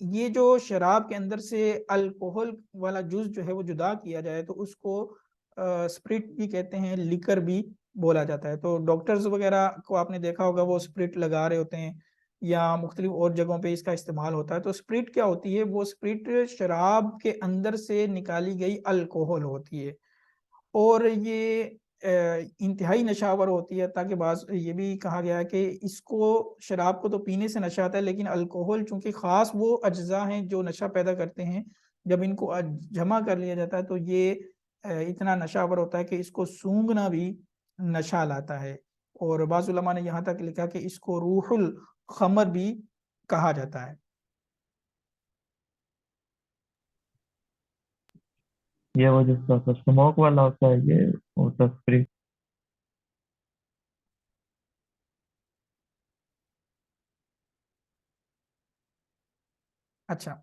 یہ جو شراب کے اندر سے الکوہل والا جز جو ہے وہ جدا کیا جائے تو اس کو اسپرٹ بھی کہتے ہیں، لیکر بھی بولا جاتا ہے۔ تو ڈاکٹرز وغیرہ کو آپ نے دیکھا ہوگا وہ اسپرٹ لگا رہے ہوتے ہیں یا مختلف اور جگہوں پہ اس کا استعمال ہوتا ہے۔ تو اسپرٹ کیا ہوتی ہے؟ وہ اسپرٹ شراب کے اندر سے نکالی گئی الکوہل ہوتی ہے، اور یہ انتہائی نشاور ہوتی ہے، تاکہ بعض یہ بھی کہا گیا ہے کہ اس کو شراب کو تو پینے سے نشہ آتا ہے، لیکن الکوہل چونکہ خاص وہ اجزاء ہیں جو نشہ پیدا کرتے ہیں، جب ان کو جمع کر لیا جاتا ہے تو یہ اتنا نشاور ہوتا ہے کہ اس کو سونگھنا بھی نشہ لاتا ہے، اور بعض علماء نے یہاں تک لکھا کہ اس کو روح الخمر بھی کہا جاتا ہے۔ یہ وہ جس کا اسموک والا ہوتا ہے، یہ ہوتا ہے اسپرٹ۔ اچھا،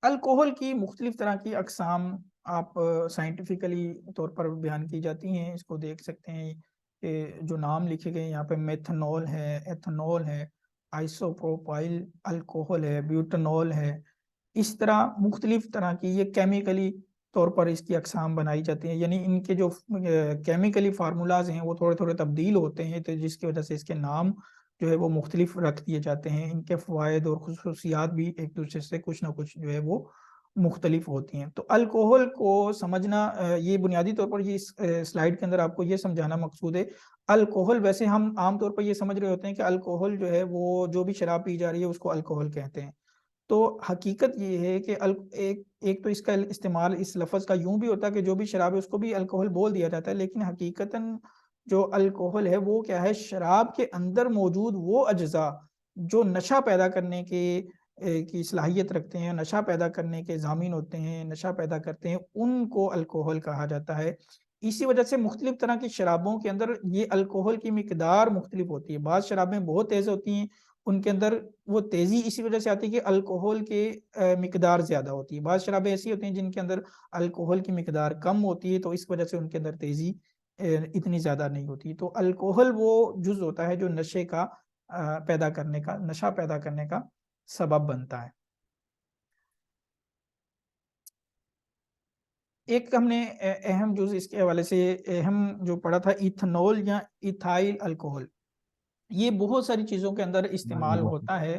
الکوہل کی مختلف طرح کی اقسام آپ سائنٹیفکلی طور پر بیان کی جاتی ہیں، اس کو دیکھ سکتے ہیں کہ جو نام لکھے گئے یہاں پہ میتھنول ہے، ایتھنول ہے، آئسوپروپائل الکوہل ہے، بیوٹنول ہے، اس طرح مختلف طرح کی یہ کیمیکلی طور پر اس کی اقسام بنائی جاتی ہیں، یعنی ان کے جو کیمیکلی فارمولاز ہیں وہ تھوڑے تھوڑے تبدیل ہوتے ہیں، تو جس کی وجہ سے اس کے نام جو ہے وہ مختلف رکھ دیے جاتے ہیں، ان کے فوائد اور خصوصیات بھی ایک دوسرے سے کچھ نہ کچھ جو ہے وہ مختلف ہوتی ہیں۔ تو الکوہل کو سمجھنا، یہ بنیادی طور پر یہ سلائیڈ کے اندر آپ کو یہ سمجھانا مقصود ہے۔ الکوہل ویسے ہم عام طور پر یہ سمجھ رہے ہوتے ہیں کہ الکوہل جو ہے وہ جو بھی شراب پی جا رہی ہے اس کو الکوہل کہتے ہیں، تو حقیقت یہ ہے کہ ایک تو اس کا استعمال اس لفظ کا یوں بھی ہوتا ہے کہ جو بھی شراب ہے اس کو بھی الکوہل بول دیا جاتا ہے، لیکن حقیقتاً جو الکوہل ہے وہ کیا ہے؟ شراب کے اندر موجود وہ اجزاء جو نشہ پیدا کرنے کی صلاحیت رکھتے ہیں، نشہ پیدا کرنے کے ضامن ہوتے ہیں، نشہ پیدا کرتے ہیں، ان کو الکوہل کہا جاتا ہے۔ اسی وجہ سے مختلف طرح کی شرابوں کے اندر یہ الکوہل کی مقدار مختلف ہوتی ہے، بعض شرابیں بہت تیز ہوتی ہیں، ان کے اندر وہ تیزی اسی وجہ سے آتی ہے کہ الکوہل کی مقدار زیادہ ہوتی ہے، بعض شرابیں ایسی ہوتی ہیں جن کے اندر الکوہل کی مقدار کم ہوتی ہے تو اس وجہ سے ان کے اندر تیزی اتنی زیادہ نہیں ہوتی۔ تو الکوہل وہ جز ہوتا ہے جو نشے کا نشہ پیدا کرنے کا سبب بنتا ہے۔ ایک ہم نے اہم جز اس کے حوالے سے اہم جو پڑھا تھا ایتھنول یا ایتھائل الکوہل، یہ بہت ساری چیزوں کے اندر استعمال ہوتا ہے،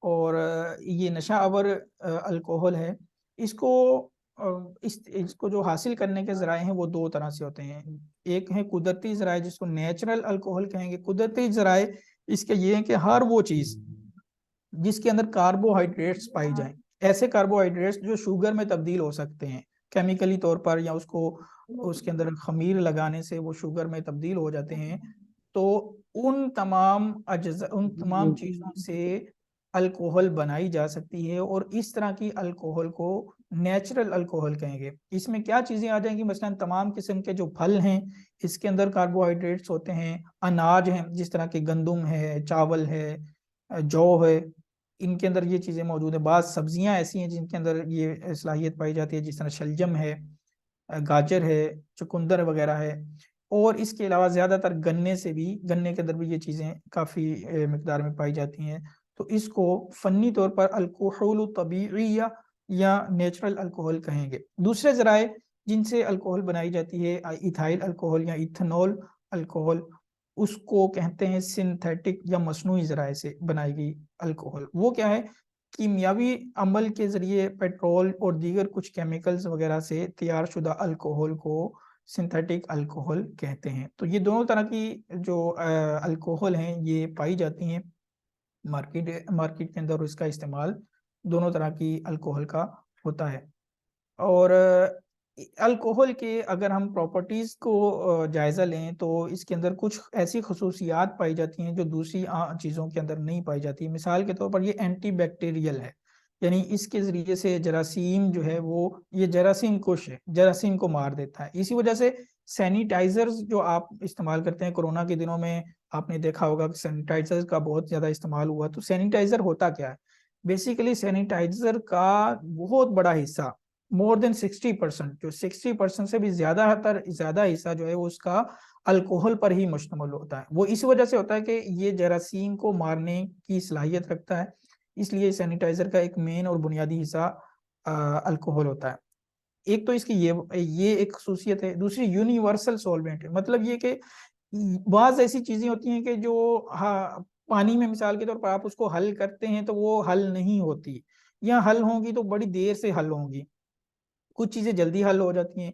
اور یہ نشہ آور الکوہل ہے۔ اس کو جو حاصل کرنے کے ذرائع ہیں وہ دو طرح سے ہوتے ہیں، ایک ہے قدرتی ذرائع جس کو نیچرل الکوہل کہیں گے۔ قدرتی ذرائع اس کے یہ ہیں کہ ہر وہ چیز جس کے اندر کاربوہائیڈریٹس پائی جائیں، ایسے کاربوہائیڈریٹس جو شوگر میں تبدیل ہو سکتے ہیں کیمیکلی طور پر، یا اس کے اندر خمیر لگانے سے وہ شوگر میں تبدیل ہو جاتے ہیں، تو ان تمام چیزوں سے الکوہل بنائی جا سکتی ہے، اور اس طرح کی الکوہل کو نیچرل الکوہل کہیں گے۔ اس میں کیا چیزیں آ جائیں گی؟ مثلا تمام قسم کے جو پھل ہیں اس کے اندر کاربوہائیڈریٹس ہوتے ہیں، اناج ہیں جس طرح کے گندم ہے، چاول ہے، جو ہے، ان کے اندر یہ چیزیں موجود ہیں۔ بعض سبزیاں ایسی ہیں جن کے اندر یہ صلاحیت پائی جاتی ہے، جس طرح شلجم ہے، گاجر ہے، چقندر وغیرہ ہے، اور اس کے علاوہ زیادہ تر گنے کے اندر بھی یہ چیزیں کافی مقدار میں پائی جاتی ہیں۔ تو اس کو فنی طور پر الکحول طبیعیہ یا نیچرل الکوہل کہیں گے۔ دوسرے ذرائع جن سے الکوہل بنائی جاتی ہے ایتھائل الکوہل یا ایتھنول الکوہل، اس کو کہتے ہیں سنتھیٹک یا مصنوعی ذرائع سے بنائی گئی الکوہل. وہ کیا ہے؟ کیمیاوی عمل کے ذریعے پیٹرول اور دیگر کچھ کیمیکلز وغیرہ سے تیار شدہ الکوہل کو سنتھیٹک الکوہل کہتے ہیں. تو یہ دونوں طرح کی جو الکوہل ہیں یہ پائی جاتی ہیں مارکیٹ کے اندر، اور اس کا استعمال دونوں طرح کی الکوہل کا ہوتا ہے. اور الکوہل کے اگر ہم پراپرٹیز کو جائزہ لیں تو اس کے اندر کچھ ایسی خصوصیات پائی جاتی ہیں جو دوسری چیزوں کے اندر نہیں پائی جاتی. مثال کے طور پر یہ اینٹی بیکٹیریل ہے، یعنی اس کے ذریعے سے جراثیم جو ہے وہ یہ جراثیم کش ہے، جراثیم کو مار دیتا ہے. اسی وجہ سے سینیٹائزرز جو آپ استعمال کرتے ہیں، کورونا کے دنوں میں آپ نے دیکھا ہوگا کہ سینیٹائزر کا بہت زیادہ استعمال ہوا. تو سینیٹائزر ہوتا کیا ہے؟ بیسیکلی سینیٹائزر کا بہت بڑا حصہ، مور دین 60%، جو 60% سے بھی زیادہ حصہ جو ہے وہ اس کا الکوہل پر ہی مشتمل ہوتا ہے. وہ اس وجہ سے ہوتا ہے کہ یہ جراثیم کو مارنے کی صلاحیت رکھتا ہے، اس لیے سینیٹائزر کا ایک مین اور بنیادی حصہ الکوہل ہوتا ہے. ایک تو اس کی یہ ایک خصوصیت ہے. دوسری یونیورسل سولوینٹ ہے، مطلب یہ کہ بعض ایسی چیزیں ہوتی ہیں کہ جو پانی میں مثال کے طور پر آپ اس کو حل کرتے ہیں تو وہ حل نہیں ہوتی، یا حل ہوں گی تو بڑی دیر سے حل ہوں گی. کچھ چیزیں جلدی حل ہو جاتی ہیں.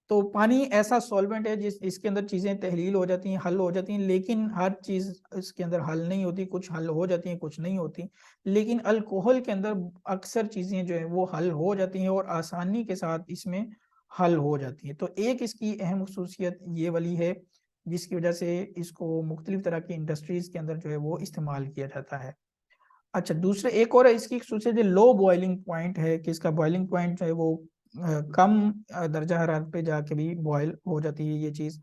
تو پانی ایسا سولوینٹ ہے اس کے اندر چیزیں تحلیل ہو جاتی ہیں، حل ہو جاتی ہیں، لیکن ہر چیز اس کے اندر حل نہیں ہوتی. کچھ حل ہو جاتی ہیں، کچھ نہیں ہوتی. لیکن الکوہل کے اندر اکثر چیزیں جو ہیں وہ حل ہو جاتی ہیں اور آسانی کے ساتھ اس میں حل ہو جاتی ہیں. تو ایک اس کی اہم خصوصیت یہ والی ہے جس کی وجہ سے اس کو مختلف طرح کی انڈسٹریز کے اندر جو ہے وہ استعمال کیا جاتا ہے. اچھا، دوسرے ایک اور اس کی خصوصیت لو بوائلنگ پوائنٹ ہے کہ اس کا بوائلنگ پوائنٹ جو ہے وہ کم درجہ حرارت پہ جا کے بھی بوائل ہو جاتی ہے یہ چیز.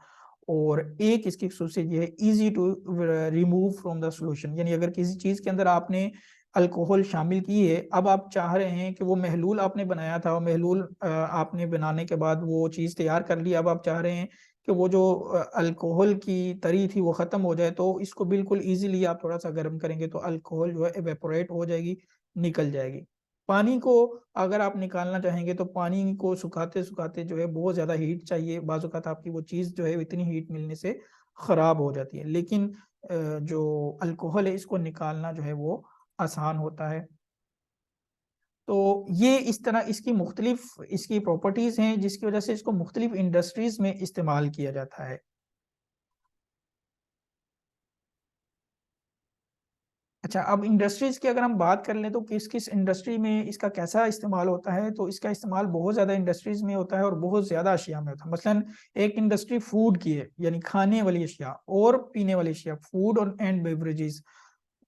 اور ایک اس کی خصوصیت یہ ہے easy to remove from the solution, یعنی اگر کسی چیز کے اندر آپ نے الکوہل شامل کی ہے، اب آپ چاہ رہے ہیں کہ وہ محلول آپ نے بنایا تھا، اور محلول آپ نے بنانے کے بعد وہ چیز تیار کر لی، اب آپ چاہ رہے ہیں کہ وہ جو الکوہل کی تری تھی وہ ختم ہو جائے، تو اس کو بالکل ایزیلی آپ تھوڑا سا گرم کریں گے تو الکوہل جو ہے ایویپوریٹ ہو جائے گی، نکل جائے گی. پانی کو اگر آپ نکالنا چاہیں گے تو پانی کو سکھاتے سکھاتے جو ہے بہت زیادہ ہیٹ چاہیے. بعض اوقات آپ کی وہ چیز جو ہے اتنی ہیٹ ملنے سے خراب ہو جاتی ہے. لیکن جو الکوہل ہے اس کو نکالنا جو ہے وہ آسان ہوتا ہے. تو یہ اس طرح اس کی پراپرٹیز ہیں جس کی وجہ سے اس کو مختلف انڈسٹریز میں استعمال کیا جاتا ہے. اچھا، اب انڈسٹریز کی اگر ہم بات کر لیں تو کس انڈسٹری میں اس کا کیسا استعمال ہوتا ہے، تو اس کا استعمال بہت زیادہ انڈسٹریز میں ہوتا ہے اور بہت زیادہ اشیاء میں ہوتا ہے. مثلا ایک انڈسٹری فوڈ کی ہے، یعنی کھانے والی اشیاء اور پینے والی اشیاء، فوڈ اور اینڈ بیوریجز،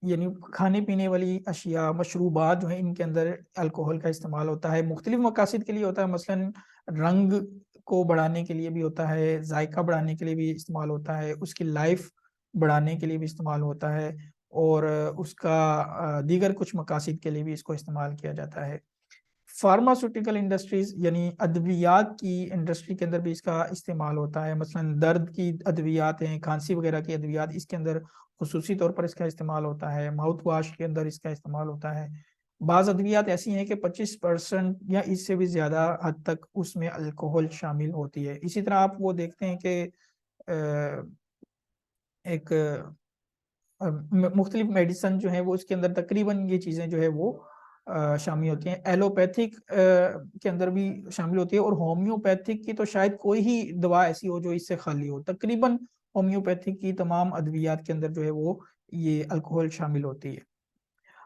یعنی کھانے پینے والی اشیاء، مشروبات جو ہیں ان کے اندر الکوہل کا استعمال ہوتا ہے. مختلف مقاصد کے لیے ہوتا ہے، مثلا رنگ کو بڑھانے کے لیے بھی ہوتا ہے، ذائقہ بڑھانے کے لیے بھی استعمال ہوتا ہے، اس کی لائف بڑھانے کے لیے بھی استعمال ہوتا ہے، اور اس کا دیگر کچھ مقاصد کے لیے بھی اس کو استعمال کیا جاتا ہے. فارماسیوٹیکل انڈسٹریز یعنی ادویات کی انڈسٹری کے اندر بھی اس کا استعمال ہوتا ہے. مثلا درد کی ادویات ہیں، کھانسی وغیرہ کی ادویات، اس کے اندر خصوصی طور پر اس کا استعمال ہوتا ہے. ماؤتھ واش کے اندر اس کا استعمال ہوتا ہے. بعض ادویات ایسی ہیں کہ 25% یا اس سے بھی زیادہ حد تک اس میں الکوہل شامل ہوتی ہے. اسی طرح آپ وہ دیکھتے ہیں کہ ایک مختلف میڈیسن جو ہے وہ اس کے اندر تقریباً یہ چیزیں جو ہے وہ شامل ہوتی ہیں. ایلوپیتھک کے اندر بھی شامل ہوتی ہے، اور ہومیوپیتھک کی تو شاید کوئی ہی دوا ایسی ہو جو اس سے خالی ہو. تقریباً ہومیوپیتھک کی تمام ادویات کے اندر جو ہے وہ یہ الکوہل شامل ہوتی ہے.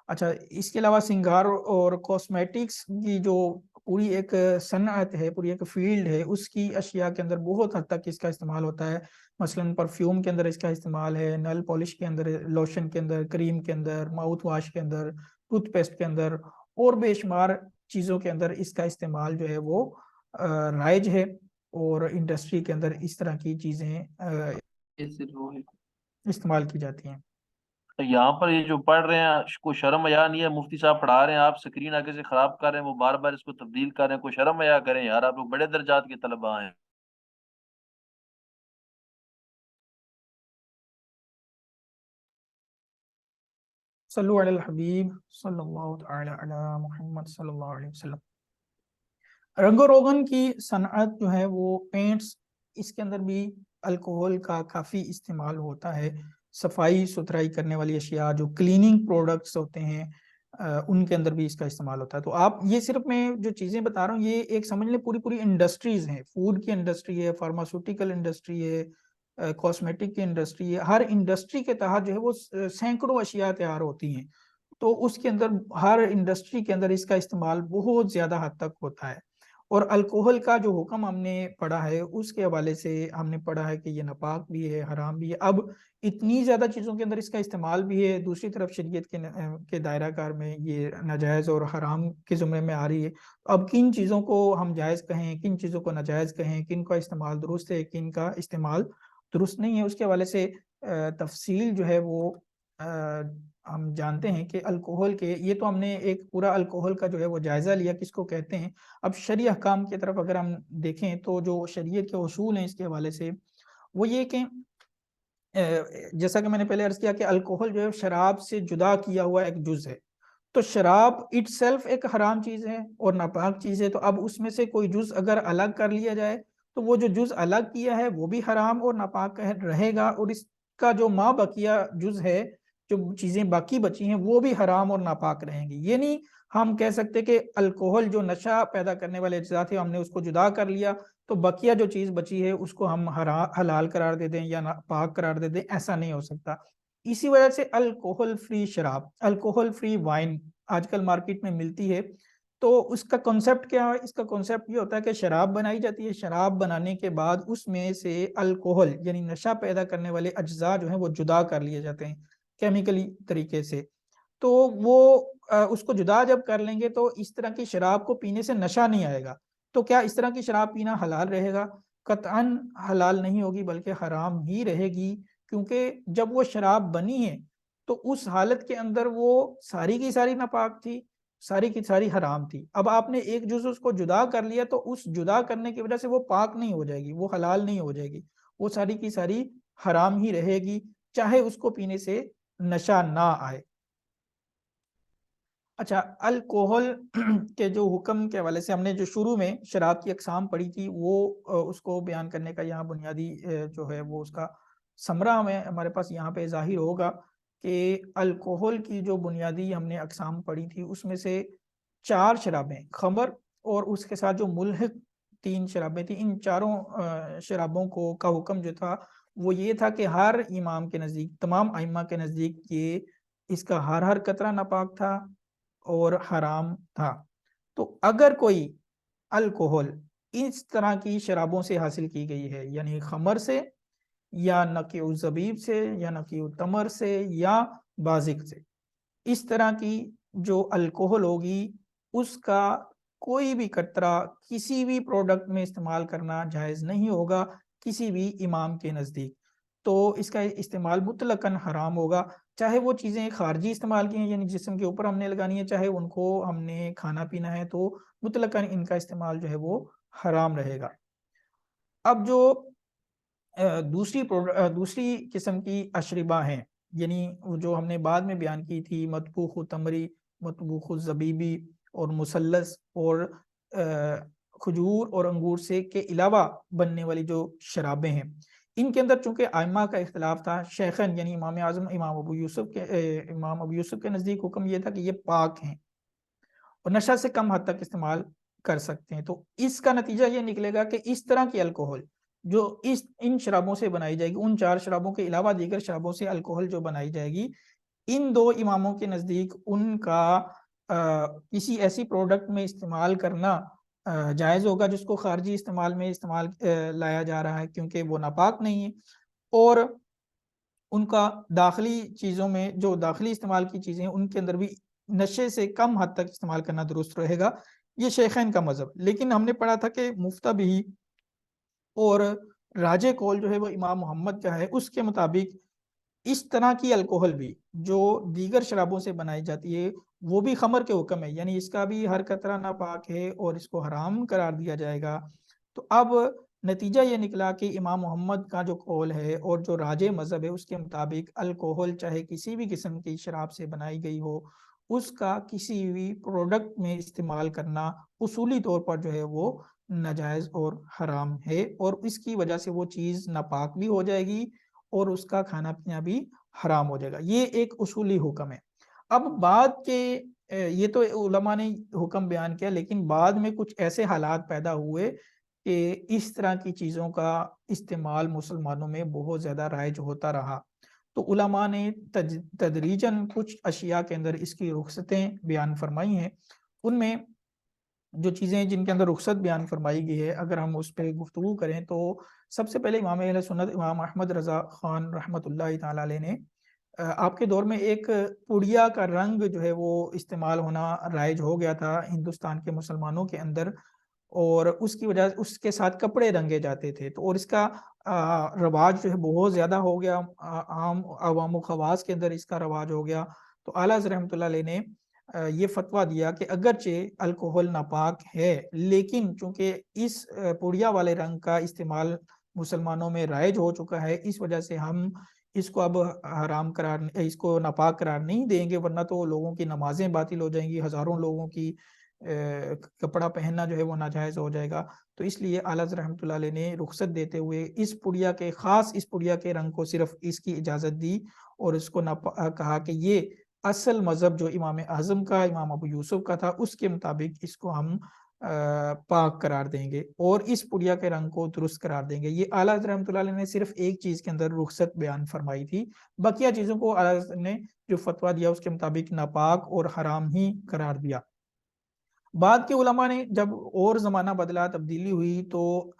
اچھا، اس کے علاوہ سنگار اور کاسمیٹکس کی جو پوری ایک صنعت ہے، پوری ایک فیلڈ ہے، اس کی اشیاء کے اندر بہت حد تک اس کا استعمال ہوتا ہے. مثلا پرفیوم کے اندر اس کا استعمال ہے، نیل پالش کے اندر، لوشن کے اندر، کریم کے اندر، ماؤتھ واش کے اندر، ٹوتھ پیسٹ کے اندر، اور بے شمار چیزوں کے اندر اس کا استعمال جو ہے وہ رائج ہے. اور انڈسٹری کے اندر اس طرح کی چیزیں استعمال کی جاتی ہیں. یہاں پر یہ جو پڑھ رہے ہیں کوئی شرم حیا نہیں ہے؟ مفتی صاحب پڑھا رہے ہیں، آپ سکرین آگے سے خراب کر رہے ہیں، وہ بار بار اس کو تبدیل کر رہے ہیں. کوئی شرم حیا کریں یار، آپ لوگ بڑے درجات کے طلباء ہیں. صلو علی الحبیب صلی اللہ تعالی علی محمد صلی اللہ علیہ وسلم. رنگ و روغن کی صنعت جو ہے وہ پینٹس، اس کے اندر بھی الکوہل کا کافی استعمال ہوتا ہے، صفائی ستھرائی کرنے والی اشیاء جو کلیننگ پروڈکٹس ہوتے ہیں ان کے اندر بھی اس کا استعمال ہوتا ہے۔ تو آپ یہ صرف میں جو چیزیں بتا رہا ہوں یہ ایک سمجھ لیں پوری انڈسٹریز ہیں، فوڈ کی انڈسٹری ہے، فارماسیوٹیکل انڈسٹری ہے، کاسمیٹک کی انڈسٹری ہے، ہر انڈسٹری کے تحت جو ہے وہ سینکڑوں اشیاء تیار ہوتی ہیں، تو اس کے اندر ہر انڈسٹری کے اندر اس کا استعمال بہت زیادہ حد تک ہوتا ہے۔ اور الکوہل کا جو حکم ہم نے پڑھا ہے اس کے حوالے سے ہم نے پڑھا ہے کہ یہ ناپاک بھی ہے، حرام بھی ہے۔ اب اتنی زیادہ چیزوں کے اندر اس کا استعمال بھی ہے، دوسری طرف شریعت کے دائرہ کار میں یہ ناجائز اور حرام کے زمرے میں آ رہی ہے۔ اب کن چیزوں کو ہم جائز کہیں، کن چیزوں کو ناجائز کہیں، کن کا استعمال درست ہے، کن کا استعمال درست نہیں ہے، اس کے حوالے سے تفصیل جو ہے وہ ہم جانتے ہیں کہ الکوہل کے، یہ تو ہم نے ایک پورا الکوہل کا جو ہے وہ جائزہ لیا کس کو کہتے ہیں۔ اب شرعی احکام کی طرف اگر ہم دیکھیں تو جو شریعت کے اصول ہیں اس کے حوالے سے وہ یہ کہ جیسا کہ میں نے پہلے عرض کیا کہ الکوہل جو ہے شراب سے جدا کیا ہوا ایک جز ہے، تو شراب اٹ سیلف ایک حرام چیز ہے اور ناپاک چیز ہے، تو اب اس میں سے کوئی جز اگر الگ کر لیا جائے تو وہ جو جز الگ کیا ہے وہ بھی حرام اور ناپاک رہے گا، اور اس کا جو ما بقیہ جز ہے، جو چیزیں باقی بچی ہیں وہ بھی حرام اور ناپاک رہیں گی۔ یہ نہیں ہم کہہ سکتے کہ الکوہل جو نشہ پیدا کرنے والے اجزاء تھے ہم نے اس کو جدا کر لیا تو بقیہ جو چیز بچی ہے اس کو ہم حلال قرار دے دیں یا ناپاک قرار دے دیں، ایسا نہیں ہو سکتا۔ اسی وجہ سے الکوہل فری شراب، الکوہل فری وائن آج کل مارکیٹ میں ملتی ہے، تو اس کا کنسیپٹ کیا ہے؟ اس کا کنسیپٹ یہ ہوتا ہے کہ شراب بنائی جاتی ہے، شراب بنانے کے بعد اس میں سے الکوہل یعنی نشہ پیدا کرنے والے اجزاء جو ہیں وہ جدا کر لیے جاتے ہیں کیمیکلی طریقے سے، تو وہ اس کو جدا جب کر لیں گے تو اس طرح کی شراب کو پینے سے نشہ نہیں آئے گا۔ تو کیا اس طرح کی شراب پینا حلال رہے گا؟ قطعاً حلال نہیں ہوگی بلکہ حرام ہی رہے گی، کیونکہ جب وہ شراب بنی ہے تو اس حالت کے اندر وہ ساری کی ساری ناپاک تھی، ساری کی ساری حرام تھی۔ اب آپ نے ایک جز اس کو جدا کر لیا تو اس جدا کرنے کی وجہ سے وہ پاک نہیں ہو جائے گی، وہ حلال نہیں ہو جائے گی، وہ ساری کی ساری حرام ہی رہے گی، چاہے اس کو پینے سے نشہ نہ آئے۔ اچھا، الکوہل کے جو حکم کے حوالے سے ہم نے جو شروع میں شراب کی اقسام پڑھی تھی وہ اس کو بیان کرنے کا یہاں بنیادی جو ہے وہ اس کا ثمرہ ہمارے پاس یہاں پہ ظاہر ہوگا کہ الکوہل کی جو بنیادی ہم نے اقسام پڑھی تھی اس میں سے 4 شرابیں، خمر اور اس کے ساتھ جو ملحق 3 شرابیں تھیں، ان چاروں شرابوں کو کا حکم جو تھا وہ یہ تھا کہ ہر امام کے نزدیک، تمام ائمہ کے نزدیک یہ اس کا ہر قطرہ ناپاک تھا اور حرام تھا۔ تو اگر کوئی الکوہل اس طرح کی شرابوں سے حاصل کی گئی ہے، یعنی خمر سے یا نقی الزبیب سے یا نقی التمر سے یا بازق سے، اس طرح کی جو الکوہل ہوگی اس کا کوئی بھی قطرہ کسی بھی پروڈکٹ میں استعمال کرنا جائز نہیں ہوگا کسی بھی امام کے نزدیک، تو اس کا استعمال مطلقاً حرام ہوگا، چاہے وہ چیزیں خارجی استعمال کی ہیں یعنی جسم کے اوپر ہم نے لگانی ہے، چاہے ان کو ہم نے کھانا پینا ہے، تو مطلقاً ان کا استعمال جو ہے وہ حرام رہے گا۔ اب جو دوسری قسم کی اشربہ ہیں، یعنی جو ہم نے بعد میں بیان کی تھی، مطبوخ تمری، مطبوخ زبیبی اور مثلث اور کھجور اور انگور سے کے علاوہ بننے والی جو شرابیں ہیں، ان کے اندر چونکہ ائمہ کا اختلاف تھا، شیخین یعنی امام اعظم امام ابو یوسف کے نزدیک حکم یہ تھا کہ یہ پاک ہیں اور نشہ سے کم حد تک استعمال کر سکتے ہیں، تو اس کا نتیجہ یہ نکلے گا کہ اس طرح کی الکوہل جو ان شرابوں سے بنائی جائے گی، ان 4 شرابوں کے علاوہ دیگر شرابوں سے الکوہل جو بنائی جائے گی، ان 2 اماموں کے نزدیک ان کا کسی ایسی پروڈکٹ میں استعمال کرنا جائز ہوگا جس کو خارجی استعمال میں لایا جا رہا ہے کیونکہ وہ ناپاک نہیں ہے، اور ان کا داخلی چیزوں میں جو داخلی استعمال کی چیزیں ہیں ان کے اندر بھی نشے سے کم حد تک استعمال کرنا درست رہے گا۔ یہ شیخین کا مذہب، لیکن ہم نے پڑھا تھا کہ مفتبی اور راجے قول جو ہے وہ امام محمد کا ہے، اس کے مطابق اس طرح کی الکوہل بھی جو دیگر شرابوں سے بنائی جاتی ہے وہ بھی خمر کے حکم ہے، یعنی اس کا بھی ہر قطرہ ناپاک ہے اور اس کو حرام قرار دیا جائے گا۔ تو اب نتیجہ یہ نکلا کہ امام محمد کا جو قول ہے اور جو راجے مذہب ہے اس کے مطابق الکوہل چاہے کسی بھی قسم کی شراب سے بنائی گئی ہو، اس کا کسی بھی پروڈکٹ میں استعمال کرنا اصولی طور پر جو ہے وہ ناجائز اور حرام ہے، اور اس کی وجہ سے وہ چیز ناپاک بھی ہو جائے گی اور اس کا کھانا پینا بھی حرام ہو جائے گا۔ یہ ایک اصولی حکم ہے۔ اب بعد کے یہ تو علماء نے حکم بیان کیا، لیکن بعد میں کچھ ایسے حالات پیدا ہوئے کہ اس طرح کی چیزوں کا استعمال مسلمانوں میں بہت زیادہ رائج ہوتا رہا، تو علماء نے تدریجاً کچھ اشیاء کے اندر اس کی رخصتیں بیان فرمائی ہیں۔ ان میں جو چیزیں جن کے اندر رخصت بیان فرمائی گئی ہے، اگر ہم اس پہ گفتگو کریں تو سب سے پہلے امام اہل سنت امام احمد رضا خان رحمۃ اللہ تعالی علیہ نے آپ کے دور میں ایک پڑیا کا رنگ جو ہے وہ استعمال ہونا رائج ہو گیا تھا ہندوستان کے مسلمانوں کے اندر، اور اس کی وجہ اس کے ساتھ کپڑے رنگے جاتے تھے، تو اور اس کا رواج جو ہے بہت زیادہ ہو گیا، عام عوام و خواص کے اندر اس کا رواج ہو گیا۔ تو اعلیٰ حضرت رحمۃ اللہ علیہ نے یہ فتویٰ دیا کہ اگرچہ الکوہل ناپاک ہے، لیکن چونکہ اس پڑیا والے رنگ کا استعمال مسلمانوں میں رائج ہو چکا ہے، اس وجہ سے ہم اس کو اب حرام قرار اس کو ناپاک قرار نہیں دیں گے، ورنہ تو لوگوں کی نمازیں باطل ہو جائیں گی، ہزاروں لوگوں کی کپڑا پہننا جو ہے وہ ناجائز ہو جائے گا۔ تو اس لیے اعلیٰ حضرت رحمۃ اللہ علیہ نے رخصت دیتے ہوئے اس پڑیا کے خاص اس پڑیا کے رنگ کو صرف اس کی اجازت دی، اور اس کو کہا کہ یہ اصل مذہب جو امام اعظم کا امام ابو یوسف کا تھا اس کے مطابق اس کو ہم پاک قرار دیں گے اور اس پڑیا کے رنگ کو درست قرار دیں گے۔ یہ اعلیٰ حضرت رحمۃ اللہ علیہ نے صرف ایک چیز کے اندر رخصت بیان فرمائی تھی، بقیہ چیزوں کو اعلیٰ حضرت نے جو فتویٰ دیا اس کے مطابق ناپاک اور حرام ہی قرار دیا۔ بعد کے علماء نے جب اور زمانہ بدلا، تبدیلی ہوئی، تو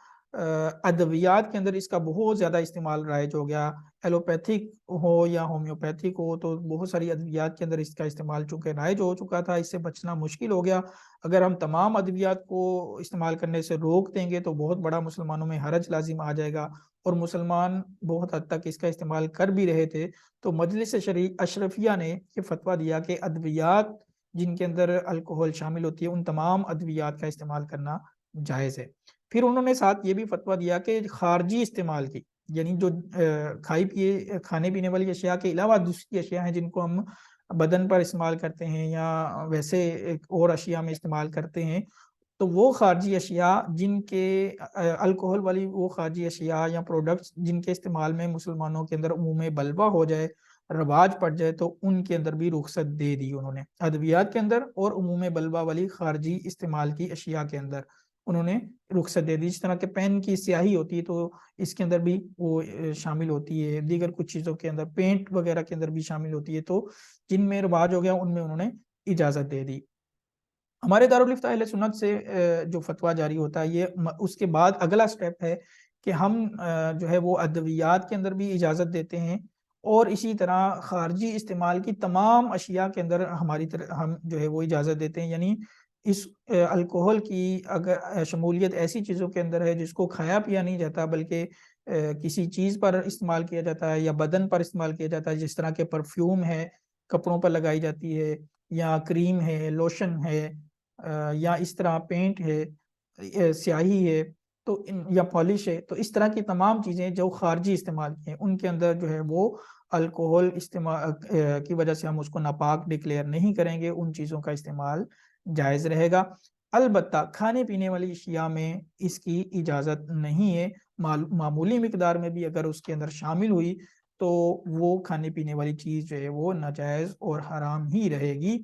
ادویات کے اندر اس کا بہت زیادہ استعمال رائج ہو گیا، ایلوپیتھک ہو یا ہومیوپیتھک ہو، تو بہت ساری ادویات کے اندر اس کا استعمال چونکہ رائج ہو چکا تھا، اس سے بچنا مشکل ہو گیا۔ اگر ہم تمام ادویات کو استعمال کرنے سے روک دیں گے تو بہت بڑا مسلمانوں میں حرج لازم آ جائے گا، اور مسلمان بہت حد تک اس کا استعمال کر بھی رہے تھے۔ تو مجلس اشرفیہ نے یہ فتویٰ دیا کہ ادویات جن کے اندر الکوہل شامل ہوتی ہے ان تمام ادویات کا استعمال کرنا جائز ہے۔ پھر انہوں نے ساتھ یہ بھی فتویٰ دیا کہ خارجی استعمال کی، یعنی جو کھانے پینے والی اشیاء کے علاوہ دوسری اشیاء ہیں جن کو ہم بدن پر استعمال کرتے ہیں یا ویسے اور اشیاء میں استعمال کرتے ہیں، تو وہ خارجی اشیاء جن کے الکوہل والی وہ خارجی اشیاء یا پروڈکٹس جن کے استعمال میں مسلمانوں کے اندر عموم بلوہ ہو جائے، رواج پڑ جائے، تو ان کے اندر بھی رخصت دے دی انہوں نے، ادویات کے اندر اور عموم بلوہ والی خارجی استعمال کی اشیاء کے اندر انہوں نے رخصت دے دی۔ جس طرح کہ پین کی سیاہی ہوتی ہے تو اس کے اندر بھی وہ شامل ہوتی ہے، دیگر کچھ چیزوں کے اندر پینٹ وغیرہ کے اندر بھی شامل ہوتی ہے، تو جن میں رواج ہو گیا ان میں انہوں نے اجازت دے دی۔ ہمارے دارالفتہ اہل سنت سے جو فتویٰ جاری ہوتا ہے، یہ اس کے بعد اگلا سٹیپ ہے کہ ہم جو ہے وہ ادویات کے اندر بھی اجازت دیتے ہیں، اور اسی طرح خارجی استعمال کی تمام اشیاء کے اندر ہم جو ہے وہ اجازت دیتے ہیں، یعنی اس الکوہل کی اگر شمولیت ایسی چیزوں کے اندر ہے جس کو کھایا پیا نہیں جاتا بلکہ کسی چیز پر استعمال کیا جاتا ہے یا بدن پر استعمال کیا جاتا ہے، جس طرح کے پرفیوم ہے کپڑوں پر لگائی جاتی ہے، یا کریم ہے، لوشن ہے، یا اس طرح پینٹ ہے، سیاہی ہے، تو یا پالش ہے، تو اس طرح کی تمام چیزیں جو خارجی استعمال کی ہیں ان کے اندر جو ہے وہ الکوہل استعمال کی وجہ سے ہم اس کو ناپاک ڈکلیئر نہیں کریں گے، ان چیزوں کا استعمال جائز رہے گا۔ البتہ کھانے پینے والی اشیاء میں اس کی اجازت نہیں ہے، معمولی مقدار میں بھی اگر اس کے اندر شامل ہوئی تو وہ کھانے پینے والی چیز جو ہے وہ ناجائز اور حرام ہی رہے گی۔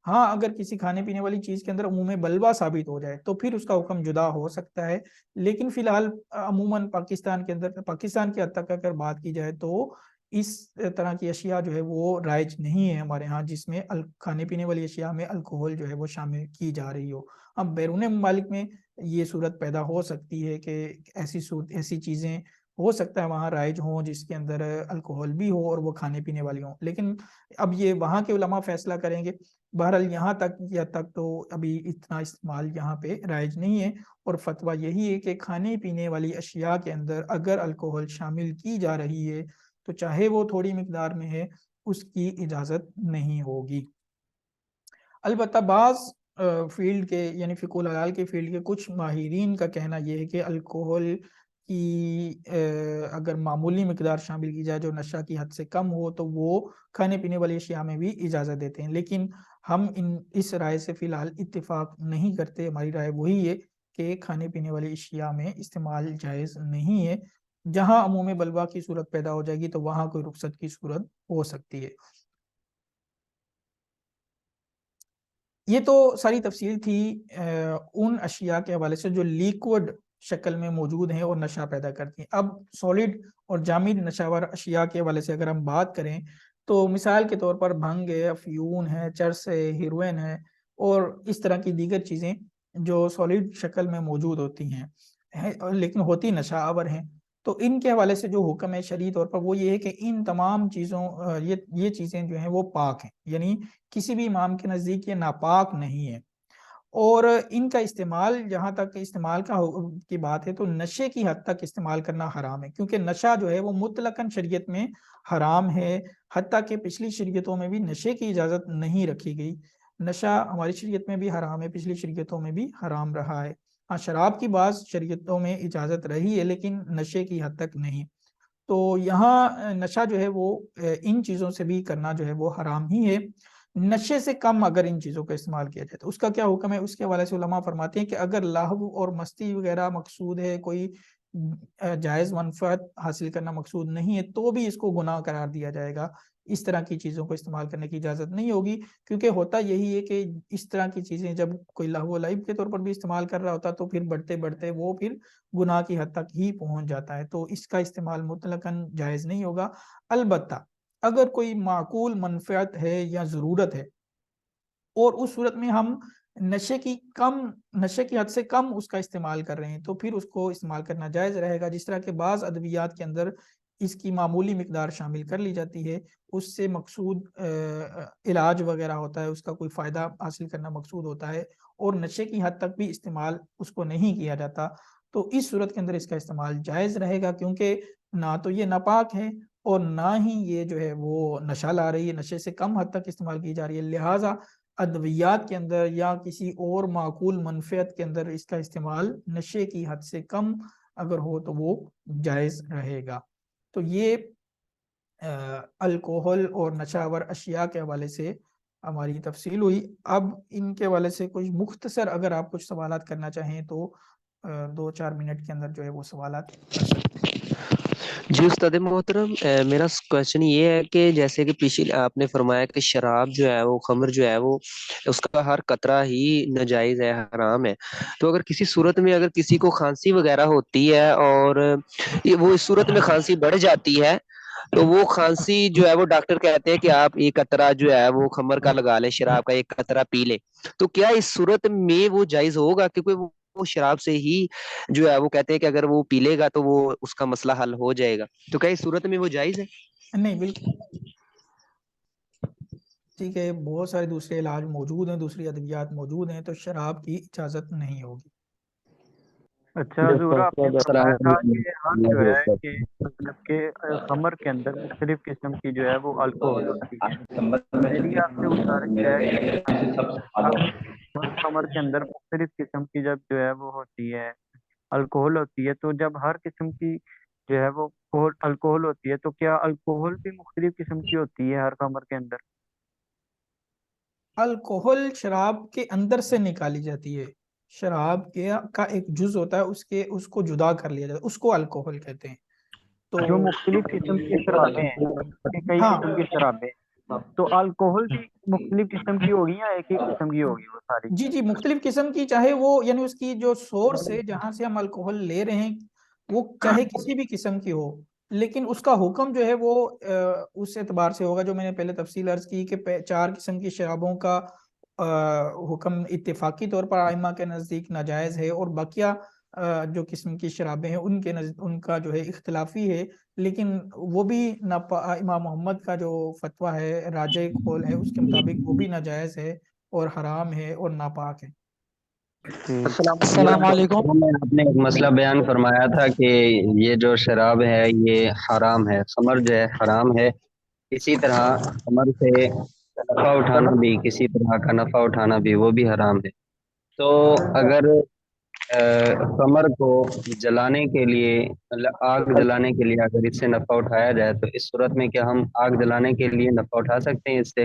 ہاں اگر کسی کھانے پینے والی چیز کے اندر عموم بلوہ ثابت ہو جائے تو پھر اس کا حکم جدا ہو سکتا ہے، لیکن فی الحال عموماً پاکستان کے اندر، پاکستان کے حد تک اگر بات کی جائے تو اس طرح کی اشیاء جو ہے وہ رائج نہیں ہے ہمارے ہاں جس میں کھانے پینے والی اشیاء میں الکوہل جو ہے وہ شامل کی جا رہی ہو۔ اب بیرون ممالک میں یہ صورت پیدا ہو سکتی ہے کہ ایسی چیزیں ہو سکتا ہے وہاں رائج ہوں جس کے اندر الکوہل بھی ہو اور وہ کھانے پینے والی ہوں، لیکن اب یہ وہاں کے علماء فیصلہ کریں گے۔ بہرحال یہاں تک تو ابھی اتنا استعمال یہاں پہ رائج نہیں ہے، اور فتویٰ یہی ہے کہ کھانے پینے والی اشیاء کے اندر اگر الکوہل شامل کی جا رہی ہے تو چاہے وہ تھوڑی مقدار میں ہے اس کی اجازت نہیں ہوگی۔ البتہ بعض فیلڈ کے یعنی فقہ الحلال کے فیلڈ کے کچھ ماہرین کا کہنا یہ ہے کہ الکوہل کی اگر معمولی مقدار شامل کی جائے جو نشہ کی حد سے کم ہو تو وہ کھانے پینے والی اشیاء میں بھی اجازت دیتے ہیں، لیکن ہم اس رائے سے فی الحال اتفاق نہیں کرتے۔ ہماری رائے وہی ہے کہ کھانے پینے والی اشیاء میں استعمال جائز نہیں ہے. جہاں عموم بلوا کی صورت پیدا ہو جائے گی تو وہاں کوئی رخصت کی صورت ہو سکتی ہے. یہ تو ساری تفصیل تھی ان اشیاء کے حوالے سے جو لیکوڈ شکل میں موجود ہیں اور نشہ پیدا کرتی ہیں. اب سالڈ اور جامد نشاور اشیاء کے حوالے سے اگر ہم بات کریں تو مثال کے طور پر بھنگ ہے، افیون ہے، چرس ہے، ہیروئن ہے اور اس طرح کی دیگر چیزیں جو سالڈ شکل میں موجود ہوتی ہیں لیکن ہوتی نشہ آور ہیں. تو ان کے حوالے سے جو حکم ہے شرعی طور پر وہ یہ ہے کہ ان تمام چیزوں یہ چیزیں جو ہیں وہ پاک ہیں، یعنی کسی بھی امام کے نزدیک یہ ناپاک نہیں ہے. اور ان کا استعمال جہاں تک استعمال کی بات ہے تو نشے کی حد تک استعمال کرنا حرام ہے، کیونکہ نشہ جو ہے وہ مطلقاً شریعت میں حرام ہے. حتیٰ کہ پچھلی شریعتوں میں بھی نشے کی اجازت نہیں رکھی گئی. نشہ ہماری شریعت میں بھی حرام ہے، پچھلی شریعتوں میں بھی حرام رہا ہے. ہاں شراب کی بعض شریعتوں میں اجازت رہی ہے لیکن نشے کی حد تک نہیں. تو یہاں نشہ جو ہے وہ ان چیزوں سے بھی کرنا جو ہے وہ حرام ہی ہے. نشے سے کم اگر ان چیزوں کا استعمال کیا جائے تو اس کا کیا حکم ہے؟ اس کے حوالے سے علماء فرماتے ہیں کہ اگر لہو اور مستی وغیرہ مقصود ہے، کوئی جائز منفعت حاصل کرنا مقصود نہیں ہے تو بھی اس کو گناہ قرار دیا جائے گا. اس طرح کی چیزوں کو استعمال کرنے کی اجازت نہیں ہوگی، کیونکہ ہوتا یہی ہے کہ اس طرح کی چیزیں جب کوئی لہو و لعب کے طور پر بھی استعمال کر رہا ہوتا تو پھر بڑھتے بڑھتے وہ پھر گناہ کی حد تک ہی پہنچ جاتا ہے. تو اس کا استعمال مطلقاً جائز نہیں ہوگا. البتہ اگر کوئی معقول منفعت ہے یا ضرورت ہے اور اس صورت میں ہم نشے کی حد سے کم اس کا استعمال کر رہے ہیں تو پھر اس کو استعمال کرنا جائز رہے گا. جس طرح کہ بعض ادویات کے اندر اس کی معمولی مقدار شامل کر لی جاتی ہے، اس سے مقصود علاج وغیرہ ہوتا ہے، اس کا کوئی فائدہ حاصل کرنا مقصود ہوتا ہے اور نشے کی حد تک بھی استعمال اس کو نہیں کیا جاتا، تو اس صورت کے اندر اس کا استعمال جائز رہے گا، کیونکہ نہ تو یہ ناپاک ہے اور نہ ہی یہ جو ہے وہ نشہ لا رہی ہے، نشے سے کم حد تک استعمال کی جا رہی ہے. لہٰذا ادویات کے اندر یا کسی اور معقول منفعت کے اندر اس کا استعمال نشے کی حد سے کم اگر ہو تو وہ جائز رہے گا. تو یہ الکوہل اور نشہ آور اشیاء کے حوالے سے ہماری تفصیل ہوئی. اب ان کے حوالے سے کچھ مختصر اگر آپ کچھ سوالات کرنا چاہیں تو 2-4 منٹ کے اندر جو ہے وہ سوالات کر سکتے ہیں. جی استاد محترم، میرا کوشچن یہ ہے کہ جیسے کہ پچھلے آپ نے فرمایا کہ شراب جو ہے وہ خمر جو ہے وہ اس کا ہر قطرہ ہی ناجائز ہے، حرام ہے. تو اگر کسی صورت میں اگر کسی کو کھانسی وغیرہ ہوتی ہے اور وہ اس صورت میں کھانسی بڑھ جاتی ہے تو وہ کھانسی جو ہے وہ ڈاکٹر کہتے ہیں کہ آپ ایک قطرہ جو ہے وہ خمر کا لگا لیں، شراب کا ایک قطرہ پی لیں، تو کیا اس صورت میں وہ جائز ہوگا؟ کیونکہ وہ شراب سے ہی جو ہے وہ کہتے ہیں کہ اگر وہ پی لے گا تو وہ اس کا مسئلہ حل ہو جائے گا، تو کیا اس صورت میں وہ جائز ہے؟ نہیں بالکل ٹھیک ہے. بہت سارے دوسرے علاج موجود ہیں، دوسری ادویات موجود ہیں، تو شراب کی اجازت نہیں ہوگی. اچھا حضور، آپ نے فرمایا تھا کہ ہم جو ہے کہ مطلب کہ خمر کے اندر مختلف قسم کی جو ہے وہ الکوہل ہوتی ہے. میری آپ سے گزارش ہے کہ خمر کے اندر مختلف قسم کی جب جو ہے وہ ہوتی ہے الکوہل ہوتی ہے، تو جب ہر قسم کی جو ہے وہ الکوہل ہوتی ہے تو کیا الکوہل بھی مختلف قسم کی ہوتی ہے ہر خمر کے اندر؟ الکوہل شراب کے اندر سے نکالی جاتی ہے، شراب کا ایک جز ہوتا ہے، اس کو جدا کر لیا جاتا ہے، اس کو الکوہل کہتے ہیں. تو جو مختلف قسم کی شرابیں ہیں، کئی ہاں قسم کی شرابیں، تو الکوہل بھی مختلف قسم کی ہوگی یا ایک ہی قسم کی ہوگی وہ ساری؟ جی مختلف قسم کی، چاہے وہ یعنی اس کی جو سورس ہے جہاں سے ہم الکوہل لے رہے ہیں وہ چاہے کسی بھی قسم کی ہو، لیکن اس کا حکم جو ہے وہ اس اعتبار سے ہوگا جو میں نے پہلے تفصیل عرض کی کہ 4 قسم کی شرابوں کا حکم اتفاقی طور پر ائمہ کے نزدیک ناجائز ہے، اور بقیہ جو قسم کی شرابیں ہیں ان کا جو ہے اختلافی ہے، لیکن وہ بھی امام محمد کا جو فتویٰ ہے راجح قول ہے اس کے مطابق وہ بھی ناجائز ہے اور حرام ہے اور ناپاک ہے. السلام علیکم. آپ نے ایک مسئلہ بیان فرمایا تھا کہ یہ جو شراب ہے یہ حرام ہے، خمر جو ہے حرام ہے، اسی طرح خمر سے نفع اٹھانا بھی، کسی طرح کا نفع اٹھانا بھی وہ بھی حرام ہے. تو اگر خمر کو جلانے کے لیے، آگ جلانے کے لیے اگر اس سے نفع اٹھایا جائے تو اس صورت میں کیا ہم آگ جلانے کے لیے نفع اٹھا سکتے ہیں اس سے؟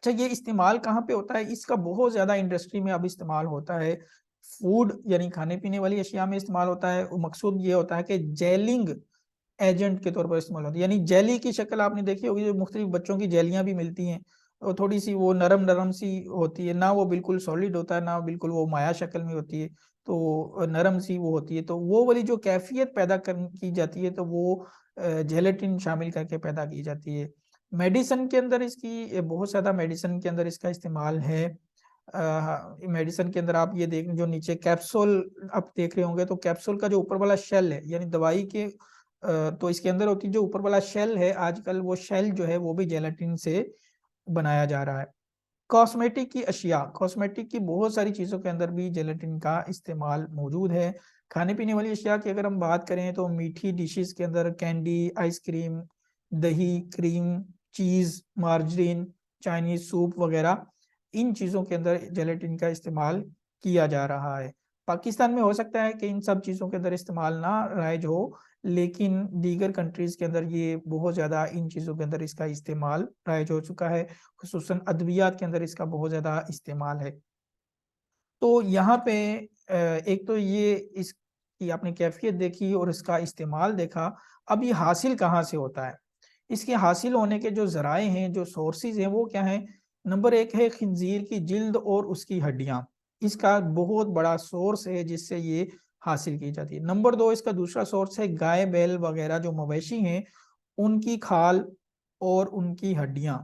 اچھا یہ استعمال کہاں پہ ہوتا ہے؟ اس کا بہت زیادہ انڈسٹری میں اب استعمال ہوتا ہے، فوڈ یعنی کھانے پینے والی اشیاء میں استعمال ہوتا ہے. مقصود یہ ہوتا ہے کہ جیلنگ ایجنٹ کے طور پر استعمال ہوتا ہے، یعنی جیلی کی شکل آپ نے دیکھی ہوگی، جو مختلف بچوں کی جیلیاں بھی ملتی ہیں، اور تھوڑی سی وہ نرم نرم سی ہوتی ہے، نہ وہ بالکل سالڈ ہوتا ہے، نہ بالکل وہ مایا شکل میں ہوتی ہے، تو نرم سی وہ ہوتی ہے. تو وہ والی جو کیفیت پیدا کی جاتی ہے تو وہ جیلیٹن شامل کر کے پیدا کی جاتی ہے. میڈیسن کے اندر اس کی بہت زیادہ میڈیسن کے اندر اس کا استعمال ہے. میڈیسن کے اندر آپ یہ دیکھیں جو نیچے کیپسول آپ دیکھ رہے ہوں گے، تو کیپسول کا جو اوپر والا شیل ہے یعنی دوائی کے تو اس کے اندر ہوتی جو اوپر والا شیل ہے، آج کل وہ شیل جو ہے وہ بھی جیلیٹن سے بنایا جا رہا ہے. کاسمیٹک کی اشیاء، کاسمیٹک کی بہت ساری چیزوں کے اندر بھی جیلیٹن کا استعمال موجود ہے. کھانے پینے والی اشیاء کی اگر ہم بات کریں تو میٹھی ڈشز کے اندر کینڈی، آئس کریم، دہی، کریم، چیز، مارجرین، چائنیز سوپ وغیرہ، ان چیزوں کے اندر جیلیٹن کا استعمال کیا جا رہا ہے. پاکستان میں ہو سکتا ہے کہ ان سب چیزوں کے اندر استعمال نہ رائج ہو، لیکن دیگر کنٹریز کے اندر یہ بہت زیادہ ان چیزوں کے اندر اس کا استعمال رائج ہو چکا ہے، خصوصاً ادویات کے اندر اس کا بہت زیادہ استعمال ہے. تو یہاں پہ ایک تو یہ اس کی آپ نے کیفیت دیکھی اور اس کا استعمال دیکھا. اب یہ حاصل کہاں سے ہوتا ہے؟ اس کے حاصل ہونے کے جو ذرائع ہیں، جو سورسز ہیں، وہ کیا ہیں؟ نمبر ایک ہے خنزیر کی جلد اور اس کی ہڈیاں، اس کا بہت بڑا سورس ہے جس سے یہ حاصل کی جاتی ہے. نمبر دو اس کا دوسرا سورس ہے گائے، بیل وغیرہ جو مویشی ہیں، ان کی کھال اور ان کی ہڈیاں،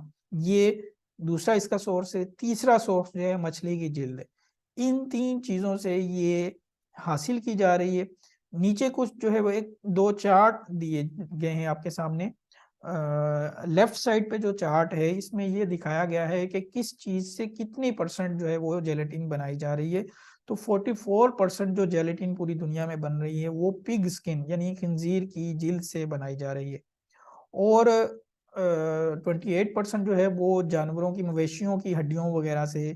یہ دوسرا اس کا سورس ہے. تیسرا سورس جو ہے مچھلی کی جلد ہے. ان تین چیزوں سے یہ حاصل کی جا رہی ہے. نیچے کچھ جو ہے وہ ایک دو چارٹ دیے گئے ہیں آپ کے سامنے. لیفٹ سائڈ پہ جو چارٹ ہے اس میں یہ دکھایا گیا ہے کہ کس چیز سے کتنی پرسنٹ جو ہے وہ جیلیٹن بنائی جا رہی ہے. تو 44% جو جیلیٹن پوری دنیا میں بن رہی ہے وہ پگ سکن یعنی خنزیر کی جلد سے بنائی جا رہی ہے، اور 28% جو ہے وہ جانوروں کی، مویشیوں کی ہڈیوں وغیرہ سے،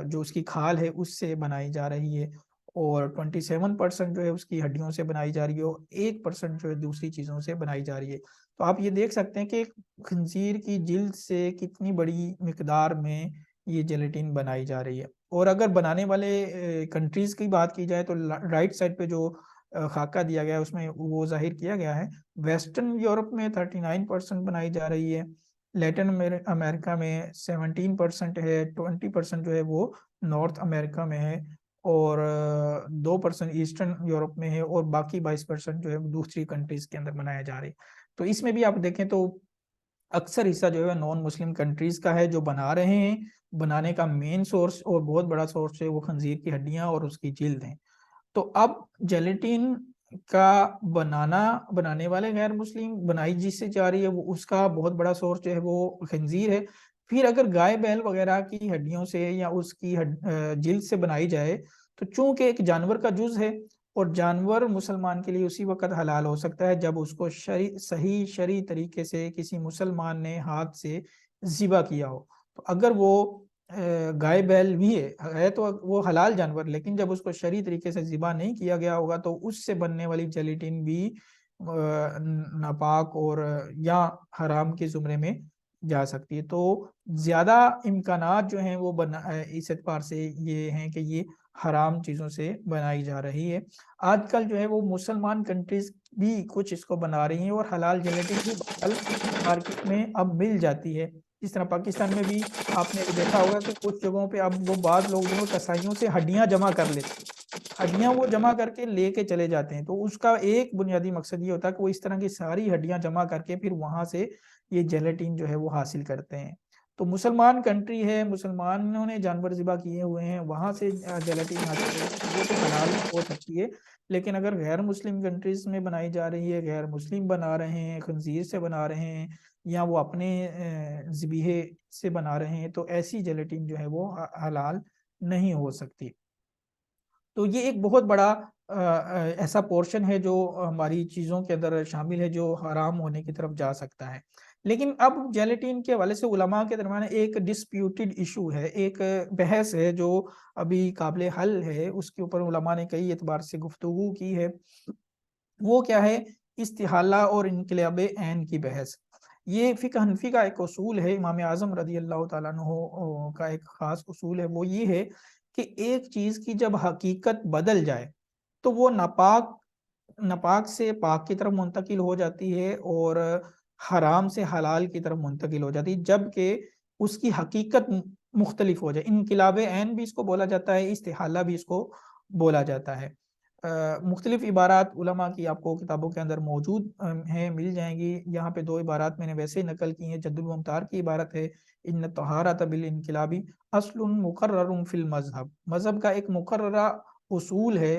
جو اس کی کھال ہے اس سے بنائی جا رہی ہے، اور 27% جو ہے اس کی ہڈیوں سے بنائی جا رہی ہے، اور 1% جو ہے دوسری چیزوں سے بنائی جا رہی ہے. تو آپ یہ دیکھ سکتے ہیں کہ خنزیر کی جلد سے کتنی بڑی مقدار میں یہ جیلیٹن بنائی جا رہی ہے. اور اگر بنانے والے کنٹریز کی بات کی جائے تو رائٹ سائڈ پہ جو خاکہ دیا گیا ہے اس میں وہ ظاہر کیا گیا ہے. ویسٹرن یورپ میں 39% بنائی جا رہی ہے، لیٹن امریکہ میں 17% ہے، 20% جو ہے وہ نارتھ امریکہ میں ہے، اور 2% ایسٹرن یورپ میں ہے، اور باقی 22% جو ہے دوسری کنٹریز کے اندر بنایا جا رہی ہے. تو اس میں بھی آپ دیکھیں تو اکثر حصہ جو ہے نان مسلم کنٹریز کا ہے جو بنا رہے ہیں. بنانے کا مین سورس اور بہت بڑا سورس ہے وہ خنزیر کی ہڈیاں اور اس کی جلد ہیں. تو اب جیلیٹن کا بنانے والے غیر مسلم، بنائی جس سے جا رہی ہے وہ اس کا بہت بڑا سورس جو ہے وہ خنزیر ہے. پھر اگر گائے بیل وغیرہ کی ہڈیوں سے یا اس کی جلد سے بنائی جائے تو چونکہ ایک جانور کا جز ہے، اور جانور مسلمان کے لیے اسی وقت حلال ہو سکتا ہے جب اس کو صحیح شرعی طریقے سے کسی مسلمان نے ہاتھ سے ذبح کیا ہو. تو اگر وہ گائے بیل بھی ہے تو وہ حلال جانور، لیکن جب اس کو شرعی طریقے سے ذبح نہیں کیا گیا ہوگا تو اس سے بننے والی جیلیٹن بھی ناپاک اور یا حرام کے زمرے میں جا سکتی ہے. تو زیادہ امکانات جو ہیں وہ اس اعتبار سے یہ ہیں کہ یہ حرام چیزوں سے بنائی جا رہی ہے. آج کل جو ہے وہ مسلمان کنٹریز بھی کچھ اس کو بنا رہی ہیں، اور حلال جیلیٹن بھی مارکیٹ میں اب مل جاتی ہے. اس طرح پاکستان میں بھی آپ نے دیکھا ہوگا کہ کچھ جگہوں پہ اب وہ بعض لوگ جو کسائیوں سے ہڈیاں جمع کر لیتے ہیں، ہڈیاں وہ جمع کر کے لے کے چلے جاتے ہیں. تو اس کا ایک بنیادی مقصد یہ ہوتا ہے کہ وہ اس طرح کی ساری ہڈیاں جمع کر کے پھر وہاں سے یہ جیلیٹن جو ہے وہ حاصل کرتے ہیں. تو مسلمان کنٹری ہے، مسلمانوں نے جانور ذبح کیے ہوئے ہیں، وہاں سے جیلیٹن حاصل وہ تو حلال ہو سکتی ہے. لیکن اگر غیر مسلم کنٹریز میں بنائی جا رہی ہے، غیر مسلم بنا رہے ہیں، خنزیر سے بنا رہے ہیں، یا وہ اپنے ذبیحے سے بنا رہے ہیں، تو ایسی جیلیٹن جو ہے وہ حلال نہیں ہو سکتی. تو یہ ایک بہت بڑا ایسا پورشن ہے جو ہماری چیزوں کے اندر شامل ہے جو حرام ہونے کی طرف جا سکتا ہے. لیکن اب جیلیٹن کے حوالے سے علماء کے درمیان ایک ڈسپیوٹڈ ایشو ہے، ایک بحث ہے جو ابھی قابل حل ہے. اس کے اوپر علماء نے کئی اعتبار سے گفتگو کی ہے. وہ کیا ہے؟ استحالہ اور انقلاب عین کی بحث. یہ فقہ حنفی کا ایک اصول ہے، امام اعظم رضی اللہ تعالیٰ عنہ کا ایک خاص اصول ہے، وہ یہ ہے کہ ایک چیز کی جب حقیقت بدل جائے تو وہ ناپاک سے پاک کی طرف منتقل ہو جاتی ہے اور حرام سے حلال کی طرف منتقل ہو جاتی ہے، جبکہ اس کی حقیقت مختلف ہو جائے۔ انقلاب عین بھی اس کو بولا جاتا ہے، استحالہ بھی اس کو بولا جاتا ہے۔ مختلف عبارات علماء کی آپ کو کتابوں کے اندر موجود ہیں، مل جائیں گی۔ یہاں پہ 2 عبارات میں نے ویسے ہی نقل کی ہیں۔ جد الممتار کی عبارت ہے ان طہارت بالانقلابی اصل مقرر فی المذہب، مذہب کا ایک مقررہ اصول ہے،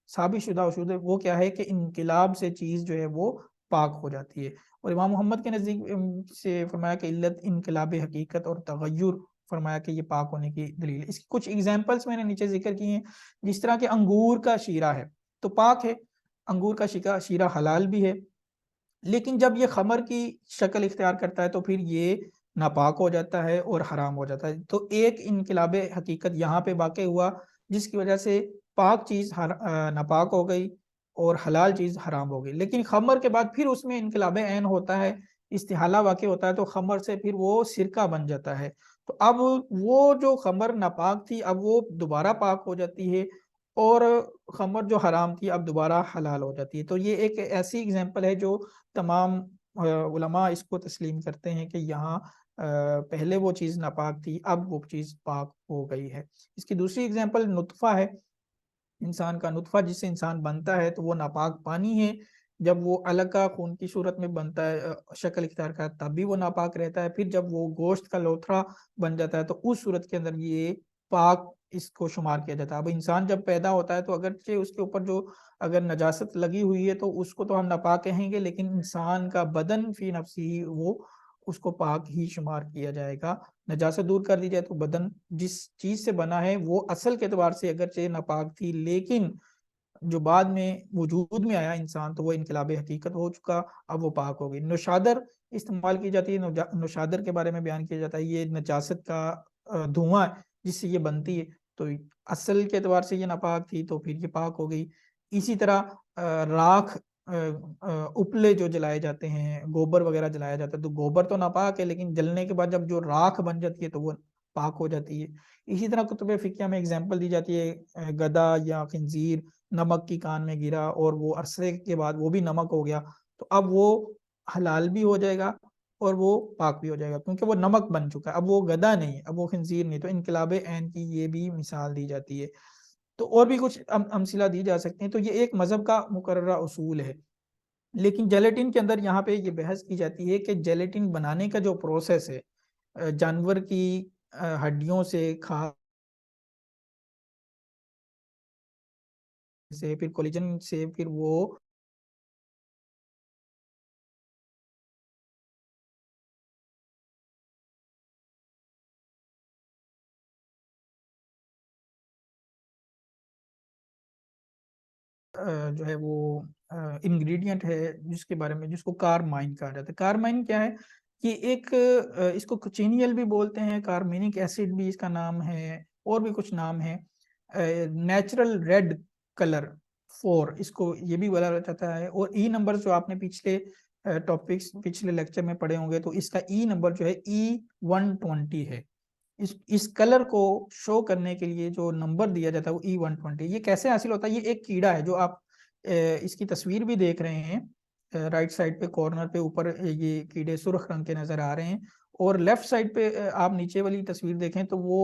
ثابت شدہ اصول ہے، وہ کیا ہے کہ انقلاب سے چیز جو ہے وہ پاک ہو جاتی ہے۔ اور امام محمد کے نزدیک سے فرمایا کہ علت انقلاب حقیقت اور تغیر، فرمایا کہ یہ پاک ہونے کی دلیل ہے۔ اس کی کچھ ایگزامپلس میں نے نیچے ذکر کی ہیں، جس طرح کہ انگور کا شیرہ ہے تو پاک ہے، انگور کا شیرہ حلال بھی ہے، لیکن جب یہ خمر کی شکل اختیار کرتا ہے تو پھر یہ ناپاک ہو جاتا ہے اور حرام ہو جاتا ہے۔ تو ایک انقلاب حقیقت یہاں پہ واقع ہوا جس کی وجہ سے پاک چیز ناپاک ہو گئی اور حلال چیز حرام ہو گئی، لیکن خمر کے بعد پھر اس میں انقلاب عین ہوتا ہے، استحالہ واقع ہوتا ہے، تو خمر سے پھر وہ سرکہ بن جاتا ہے۔ تو اب وہ جو خمر ناپاک تھی اب وہ دوبارہ پاک ہو جاتی ہے، اور خمر جو حرام تھی اب دوبارہ حلال ہو جاتی ہے۔ تو یہ ایک ایسی ایگزامپل ہے جو تمام علماء اس کو تسلیم کرتے ہیں کہ یہاں پہلے وہ چیز ناپاک تھی، اب وہ چیز پاک ہو گئی ہے۔ اس کی دوسری ایگزامپل نطفہ ہے، انسان کا نطفہ جس سے انسان بنتا ہے تو وہ ناپاک پانی ہے، جب وہ علقہ خون کی صورت میں بنتا ہے، شکل اختیار کرتا ہے، تب بھی وہ ناپاک رہتا ہے، پھر جب وہ گوشت کا لوتھڑا بن جاتا ہے تو اس صورت کے اندر یہ پاک اس کو شمار کیا جاتا ہے۔ اب انسان جب پیدا ہوتا ہے تو اگرچہ اس کے اوپر جو اگر نجاست لگی ہوئی ہے تو اس کو تو ہم ناپاک کہیں گے، لیکن انسان کا بدن فی نفسی وہ اس کو پاک ہی شمار کیا جائے گا۔ نجاست دور کر دی جائے تو بدن جس چیز سے بنا ہے وہ اصل کے اعتبار سے اگرچہ ناپاک تھی، لیکن جو بعد میں وجود میں آیا انسان تو وہ انقلاب حقیقت ہو چکا، اب وہ پاک ہو گئی۔ نوشادر استعمال کی جاتی ہے، نوشادر کے بارے میں بیان کیا جاتا ہے، یہ نجاست کا دھواں ہے جس سے یہ بنتی ہے، تو اصل کے اعتبار سے یہ ناپاک تھی تو پھر یہ پاک ہو گئی۔ اسی طرح راکھ اپلے جو جلائے جاتے ہیں، گوبر وغیرہ جلایا جاتا ہے تو گوبر تو ناپاک ہے، لیکن جلنے کے بعد جب جو راکھ بن جاتی ہے تو وہ پاک ہو جاتی ہے۔ اسی طرح کتب فقہ میں اگزامپل دی جاتی ہے، گدھا یا خنزیر نمک کی کان میں گرا اور وہ عرصے کے بعد وہ بھی نمک ہو گیا تو اب وہ حلال بھی ہو جائے گا اور وہ پاک بھی ہو جائے گا، کیونکہ وہ نمک بن چکا ہے، اب وہ گدھا نہیں ہے، اب وہ خنزیر نہیں۔ تو انقلاب عین کی یہ بھی مثال دی جاتی ہے۔ تو اور بھی کچھ امثلہ دی جا سکتے ہیں۔ تو یہ ایک مذہب کا مقررہ اصول ہے، لیکن جیلیٹن کے اندر یہاں پہ یہ بحث کی جاتی ہے کہ جیلیٹن بنانے کا جو پروسیس ہے، جانور کی ہڈیوں سے سے پھر کولیجن سے پھر وہ جو ہے وہ انگریڈینٹ ہے جس کے بارے میں جس کو کارمائن کہا جاتا ہے۔ کارمائن کیا ہے؟ یہ ایک اس کو کچینیل بھی بولتے ہیں، کارمینک ایسڈ بھی اس کا نام ہے، اور بھی کچھ نام ہے۔ نیچرل ریڈ کلر 4 اس کو یہ بھی بولا جاتا ہے۔ اور ای نمبر جو آپ نے پچھلے ٹاپکس پچھلے لیکچر میں پڑھے ہوں گے تو اس کا ای نمبر جو ہے E120 ہے۔ اس کلر کو شو کرنے کے لیے جو نمبر دیا جاتا ہے وہ E120۔ یہ کیسے حاصل ہوتا ہے؟ یہ ایک کیڑا ہے جو آپ اس کی تصویر بھی دیکھ رہے ہیں، رائٹ سائڈ پہ کارنر پہ اوپر یہ کیڑے سرخ رنگ کے نظر آ رہے ہیں، اور لیفٹ سائڈ پہ آپ نیچے والی تصویر دیکھیں تو وہ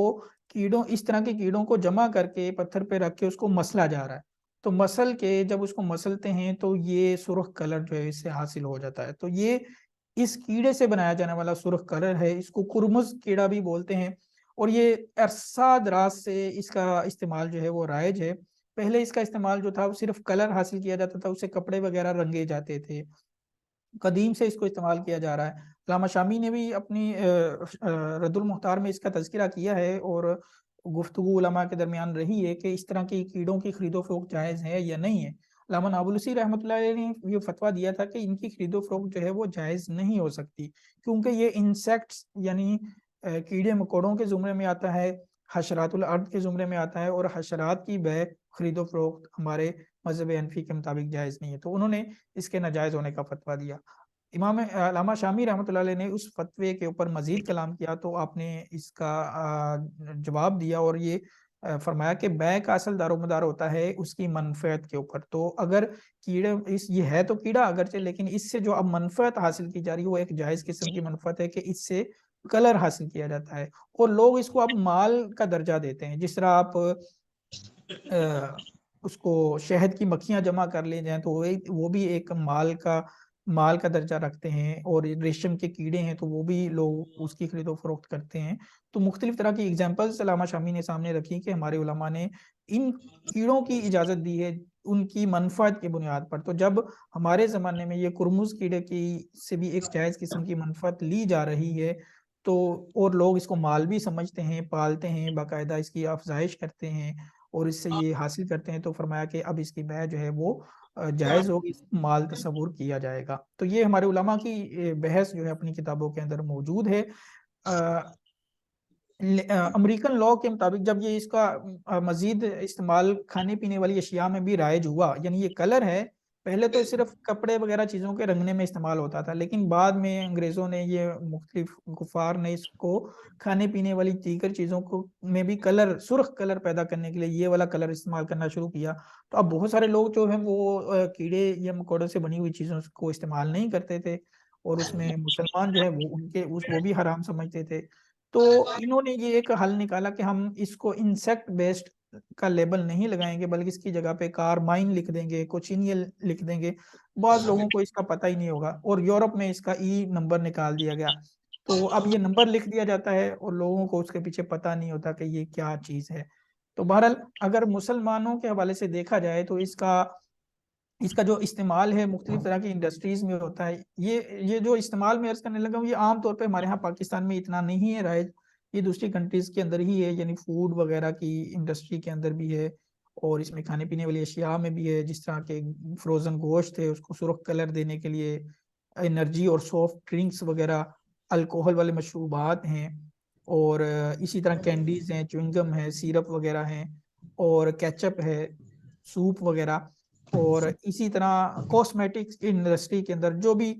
کیڑوں اس طرح کے کیڑوں کو جمع کر کے پتھر پہ رکھ کے اس کو مسلا جا رہا ہے۔ تو مسل کے جب اس کو مسلتے ہیں تو یہ سرخ کلر جو ہے اس سے حاصل ہو جاتا ہے۔ تو یہ اس کیڑے سے بنایا جانے والا سرخ کلر ہے، اس کو کرمز کیڑا بھی بولتے ہیں، اور یہ عرصہ دراز سے اس کا استعمال جو ہے وہ رائج ہے۔ پہلے اس کا استعمال جو تھا وہ صرف کلر حاصل کیا جاتا تھا، اس سے کپڑے وغیرہ رنگے جاتے تھے، قدیم سے اس کو استعمال کیا جا رہا ہے۔ علامہ شامی نے بھی اپنی رد المختار میں اس کا تذکرہ کیا ہے، اور گفتگو علماء کے درمیان رہی ہے کہ اس طرح کی کیڑوں کی خرید و فروخت جائز ہے یا نہیں ہے۔ علامہ نابلسی رحمۃ اللہ علیہ نے یہ فتویٰ دیا تھا کہ ان کی خرید و فروخت جو ہے وہ جائز نہیں ہو سکتی، کیونکہ یہ انسیکٹس یعنی کیڑے مکوڑوں کے زمرے میں آتا ہے، حشرات الارض کے زمرے میں آتا ہے، اور حشرات کی بے خرید و فروخت ہمارے مذہب حنفی کے مطابق جائز نہیں ہے، تو انہوں نے اس کے ناجائز ہونے کا فتویٰ دیا۔ امام علامہ شامی رحمۃ اللہ علیہ نے اس فتوے کے اوپر مزید کلام کیا تو آپ نے اس کا جواب دیا اور یہ فرمایا کہ بیع کا اصل دار و مدار ہوتا ہے اس کی منفعت کے اوپر. تو اگر کیڑے یہ ہے تو کیڑا اگرچہ، لیکن اس سے جو اب منفعت حاصل کی جا رہی ہے وہ ایک جائز قسم کی منفعت ہے کہ اس سے کلر حاصل کیا جاتا ہے، اور لوگ اس کو اب مال کا درجہ دیتے ہیں. جس طرح آپ اس کو شہد کی مکھیاں جمع کر لے جائیں تو وہ بھی ایک مال کا درجہ رکھتے ہیں، اور ریشم کے کیڑے ہیں تو وہ بھی لوگ اس کی خرید و فروخت کرتے ہیں. تو مختلف طرح کی ایگزامپلز علامہ شامی نے سامنے رکھی کہ ہمارے علماء نے ان کیڑوں کی اجازت دی ہے ان کی منفعت کی بنیاد پر. تو جب ہمارے زمانے میں یہ کرمز کیڑے کی سے بھی ایک جائز قسم کی منفعت لی جا رہی ہے تو اور لوگ اس کو مال بھی سمجھتے ہیں، پالتے ہیں، باقاعدہ اس کی افزائش کرتے ہیں اور اس سے یہ حاصل کرتے ہیں، تو فرمایا کہ اب اس کی بیع جو ہے وہ جائز ہوگی، مال تصور کیا جائے گا. تو یہ ہمارے علماء کی بحث جو ہے اپنی کتابوں کے اندر موجود ہے. امریکن لاء کے مطابق جب یہ اس کا مزید استعمال کھانے پینے والی اشیاء میں بھی رائج ہوا، یعنی یہ کلر ہے، پہلے تو صرف کپڑے وغیرہ چیزوں کے رنگنے میں استعمال ہوتا تھا، لیکن بعد میں انگریزوں نے یہ مختلف کفار نے اس کو کھانے پینے والی دیگر چیزوں کو میں بھی کلر، سرخ کلر پیدا کرنے کے لیے یہ والا کلر استعمال کرنا شروع کیا. تو اب بہت سارے لوگ جو ہیں وہ کیڑے یا مکوڑوں سے بنی ہوئی چیزوں کو استعمال نہیں کرتے تھے، اور اس میں مسلمان جو ہے وہ بھی حرام سمجھتے تھے. تو انہوں نے یہ ایک حل نکالا کہ ہم اس کو انسیکٹ بیسڈ کا لیبل نہیں لگائیں گے، بلکہ اس کی جگہ پہ کارمائن لکھ دیں گے، کوچینیل لکھ دیں گے. بعض لوگوں کو اس کا پتہ ہی نہیں ہوگا، اور یورپ میں اس کا ای نمبر نکال دیا گیا. تو اب یہ نمبر لکھ دیا جاتا ہے اور لوگوں کو اس کے پیچھے پتہ نہیں ہوتا کہ یہ کیا چیز ہے. تو بہرحال اگر مسلمانوں کے حوالے سے دیکھا جائے تو اس کا جو استعمال ہے مختلف طرح کی انڈسٹریز میں ہوتا ہے. یہ جو استعمال میں عرض کرنے لگا ہوں، یہ عام طور پہ ہمارے ہاں پاکستان میں اتنا نہیں ہے رائج، یہ دوسری کنٹریز کے اندر ہی ہے، یعنی فوڈ وغیرہ کی انڈسٹری کے اندر بھی ہے، اور اس میں کھانے پینے والی اشیاء میں بھی ہے. جس طرح کے فروزن گوشت ہے اس کو سرخ کلر دینے کے لیے انرجی اور سافٹ ڈرنکس وغیرہ، الکوہل والے مشروبات ہیں، اور اسی طرح کینڈیز ہیں، چوئنگم ہے، سیرپ وغیرہ ہیں، اور کیچپ ہے، سوپ وغیرہ. اور اسی طرح کاسمیٹکس انڈسٹری کے اندر جو بھی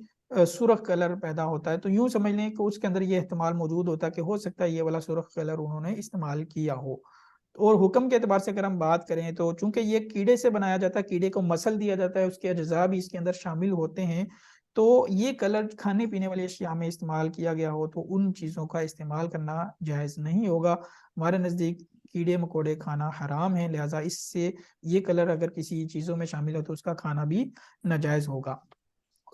سرخ کلر پیدا ہوتا ہے، تو یوں سمجھ لیں کہ اس کے اندر یہ احتمال موجود ہوتا ہے کہ ہو سکتا ہے یہ والا سرخ کلر انہوں نے استعمال کیا ہو. اور حکم کے اعتبار سے اگر ہم بات کریں تو چونکہ یہ کیڑے سے بنایا جاتا ہے، کیڑے کو مسل دیا جاتا ہے، اس کے اجزاء بھی اس کے اندر شامل ہوتے ہیں، تو یہ کلر کھانے پینے والی اشیاء میں استعمال کیا گیا ہو تو ان چیزوں کا استعمال کرنا جائز نہیں ہوگا. ہمارے نزدیک کیڑے مکوڑے کھانا حرام ہے، لہٰذا اس سے یہ کلر اگر کسی چیزوں میں شامل ہو تو اس کا کھانا بھی ناجائز ہوگا.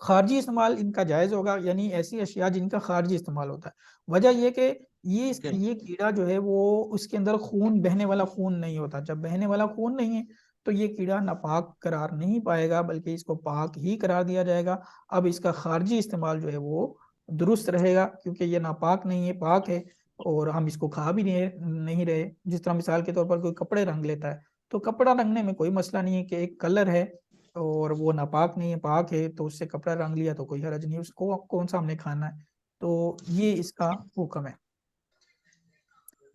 خارجی استعمال ان کا جائز ہوگا، یعنی ایسی اشیاء جن کا خارجی استعمال ہوتا ہے. وجہ یہ کہ یہ کیڑا جو ہے وہ اس کے اندر خون، بہنے والا خون نہیں ہوتا. جب بہنے والا خون نہیں ہے تو یہ کیڑا ناپاک قرار نہیں پائے گا، بلکہ اس کو پاک ہی قرار دیا جائے گا. اب اس کا خارجی استعمال جو ہے وہ درست رہے گا، کیونکہ یہ ناپاک نہیں ہے، پاک ہے، اور ہم اس کو کھا بھی نہیں رہے. جس طرح مثال کے طور پر کوئی کپڑے رنگ لیتا ہے تو کپڑا رنگنے میں کوئی مسئلہ نہیں ہے کہ ایک کلر ہے اور وہ ناپاک نہیں ہے، پاک ہے، تو اس سے کپڑا رنگ لیا تو کوئی حرج نہیں، اس کو کون سا ہم نے کھانا ہے. تو یہ اس کا حکم ہے.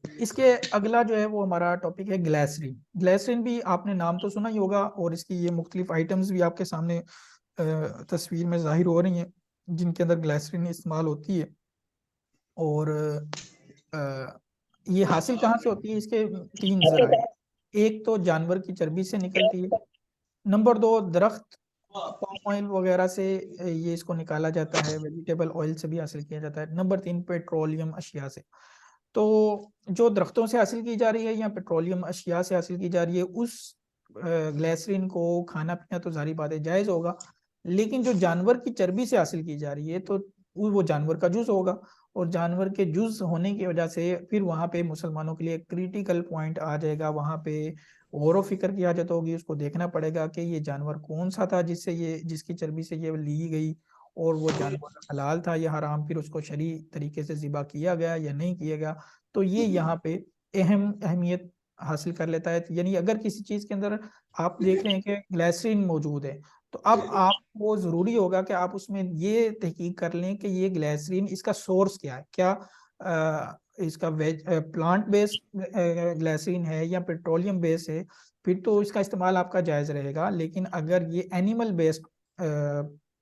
اس کے اگلا جو ہے وہ ہمارا ٹاپک ہے گلیسرین. گلیسرین بھی آپ نے نام تو سنا ہی ہوگا، اور اس کی یہ مختلف آئٹمز بھی آپ کے سامنے تصویر میں ظاہر ہو رہی ہیں جن کے اندر گلیسرین استعمال ہوتی ہے. اور یہ حاصل کہاں سے ہوتی ہے؟ اس کے 3 ذرائع. ایک تو جانور کی چربی سے نکلتی ہے، نمبر 2 درخت پام آئل وغیرہ سے یہ اس کو نکالا جاتا ہے، ویجیٹیبل آئل سے بھی حاصل کیا جاتا ہے، نمبر 3 پیٹرولیم اشیاء سے. تو جو درختوں سے حاصل کی جا رہی ہے یا پیٹرولیم اشیاء سے حاصل کی جا رہی ہے اس گلیسرین کو کھانا پینا تو ظاہری بات ہے جائز ہوگا، لیکن جو جانور کی چربی سے حاصل کی جا رہی ہے تو وہ جانور کا جز ہوگا، اور جانور کے جز ہونے کی وجہ سے پھر وہاں پہ مسلمانوں کے لیے کریٹیکل پوائنٹ آ جائے گا. وہاں پہ غور و فکر کی حاجت ہوگی، اس کو دیکھنا پڑے گا کہ یہ جانور کون سا تھا جس کی چربی سے یہ لی گئی، اور وہ جانور حلال تھا یا حرام، پھر اس کو شرعی طریقے سے ذبح کیا گیا یا نہیں کیا گیا. تو یہ یہاں پہ اہمیت حاصل کر لیتا ہے. یعنی اگر کسی چیز کے اندر آپ دیکھ رہے ہیں کہ گلیسرین موجود ہے تو اب آپ کو ضروری ہوگا کہ آپ اس میں یہ تحقیق کر لیں کہ یہ گلیسرین اس کا سورس کیا ہے، کیا اس کا پلانٹ بیس گلیسرین ہے یا پیٹرولیم بیس ہے، پھر تو اس کا استعمال آپ کا جائز رہے گا. لیکن اگر یہ اینیمل بیسڈ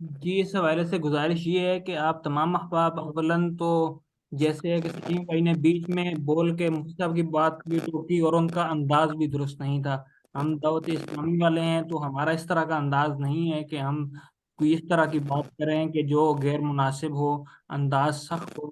جی اس حوالے سے گزارش یہ ہے کہ آپ تمام احباب اولن تو جیسے ہے کہ سلیم بھائی نے بیچ میں بول کے مفتی صاحب کی بات کی ٹوکی اور ان کا انداز بھی درست نہیں تھا. ہم دعوت اسلامی والے ہیں تو ہمارا اس طرح کا انداز نہیں ہے کہ ہم کوئی اس طرح کی بات کریں کہ جو غیر مناسب ہو، انداز سخت ہو.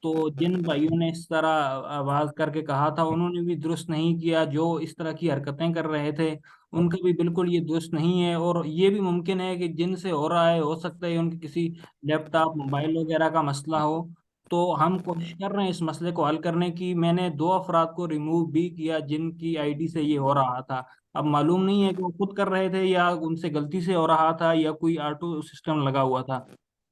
تو جن بھائیوں نے اس طرح آواز کر کے کہا تھا انہوں نے بھی درست نہیں کیا. جو اس طرح کی حرکتیں کر رہے تھے ان کا بھی بالکل یہ درست نہیں ہے. اور یہ بھی ممکن ہے کہ جن سے ہو رہا ہے ہو سکتا ہے ان کی کسی لیپ ٹاپ موبائل وغیرہ کا مسئلہ ہو. تو ہم کوشش کر رہے ہیں اس مسئلے کو حل کرنے کی. میں نے 2 افراد کو ریموو بھی کیا جن کی آئی ڈی سے یہ ہو رہا تھا. اب معلوم نہیں ہے کہ وہ خود کر رہے تھے یا ان سے غلطی سے ہو رہا تھا یا کوئی آٹو سسٹم لگا ہوا تھا.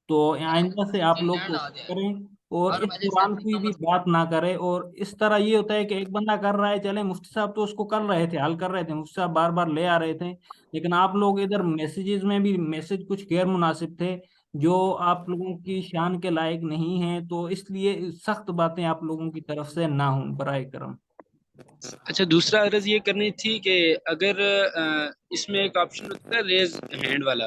تو آئندہ سے آپ لوگ کوشش کریں اور اس دوران کوئی بھی بات نہ کرے. اور اس طرح یہ ہوتا ہے کہ ایک بندہ کر رہا ہے، چلے مفتی صاحب تو اس کو کر رہے تھے، حل کر رہے تھے، مفتی صاحب بار بار لے آ رہے تھے، لیکن آپ لوگ ادھر میسیجز میں بھی میسج کچھ غیر مناسب تھے جو آپ لوگوں کی شان کے لائق نہیں ہیں. تو اس لیے سخت باتیں آپ لوگوں کی طرف سے نہ ہوں برائے کرم. اچھا دوسرا عرض یہ کرنی تھی کہ اگر اس میں ایک آپشن ہوتا ہے ریز ہینڈ والا،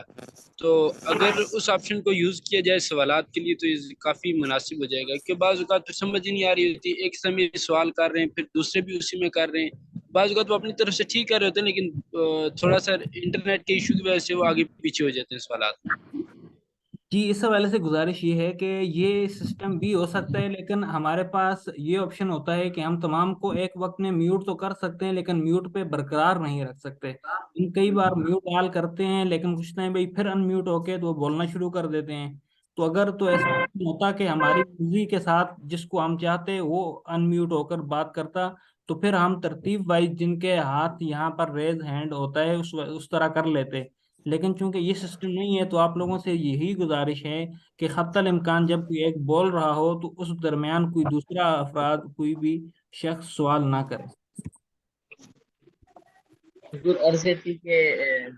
تو اگر اس آپشن کو یوز کیا جائے سوالات کے لیے تو یہ کافی مناسب ہو جائے گا. کہ بعض اوقات تو سمجھ ہی نہیں آ رہی ہوتی، ایک سمے سوال کر رہے ہیں پھر دوسرے بھی اسی میں کر رہے ہیں. بعض اوقات وہ اپنی طرف سے ٹھیک کر رہے ہوتے ہیں لیکن تھوڑا سا انٹرنیٹ کے ایشو کی وجہ سے وہ آگے پیچھے ہو جاتے ہیں سوالات. جی اس حوالے سے گزارش یہ ہے کہ یہ سسٹم بھی ہو سکتا ہے، لیکن ہمارے پاس یہ آپشن ہوتا ہے کہ ہم تمام کو ایک وقت میں میوٹ تو کر سکتے ہیں لیکن میوٹ پہ برقرار نہیں رکھ سکتے. ہم کئی بار میوٹ آل کرتے ہیں لیکن کچھ ٹائم بھائی پھر ان میوٹ ہو کے تو وہ بولنا شروع کر دیتے ہیں. تو اگر تو ایسا ہوتا کہ ہماری مرضی کے ساتھ جس کو ہم چاہتے وہ ان میوٹ ہو کر بات کرتا تو پھر ہم ترتیب وائز جن کے ہاتھ یہاں پر ریز ہینڈ ہوتا ہے اس طرح کر لیتے. لیکن چونکہ یہ سسٹم نہیں ہے تو آپ لوگوں سے یہی گزارش ہے کہ حتی الامکان جب کوئی ایک بول رہا ہو تو اس درمیان کوئی دوسرا افراد کوئی بھی شخص سوال نہ کرے. حضور عرض یہ تھی کہ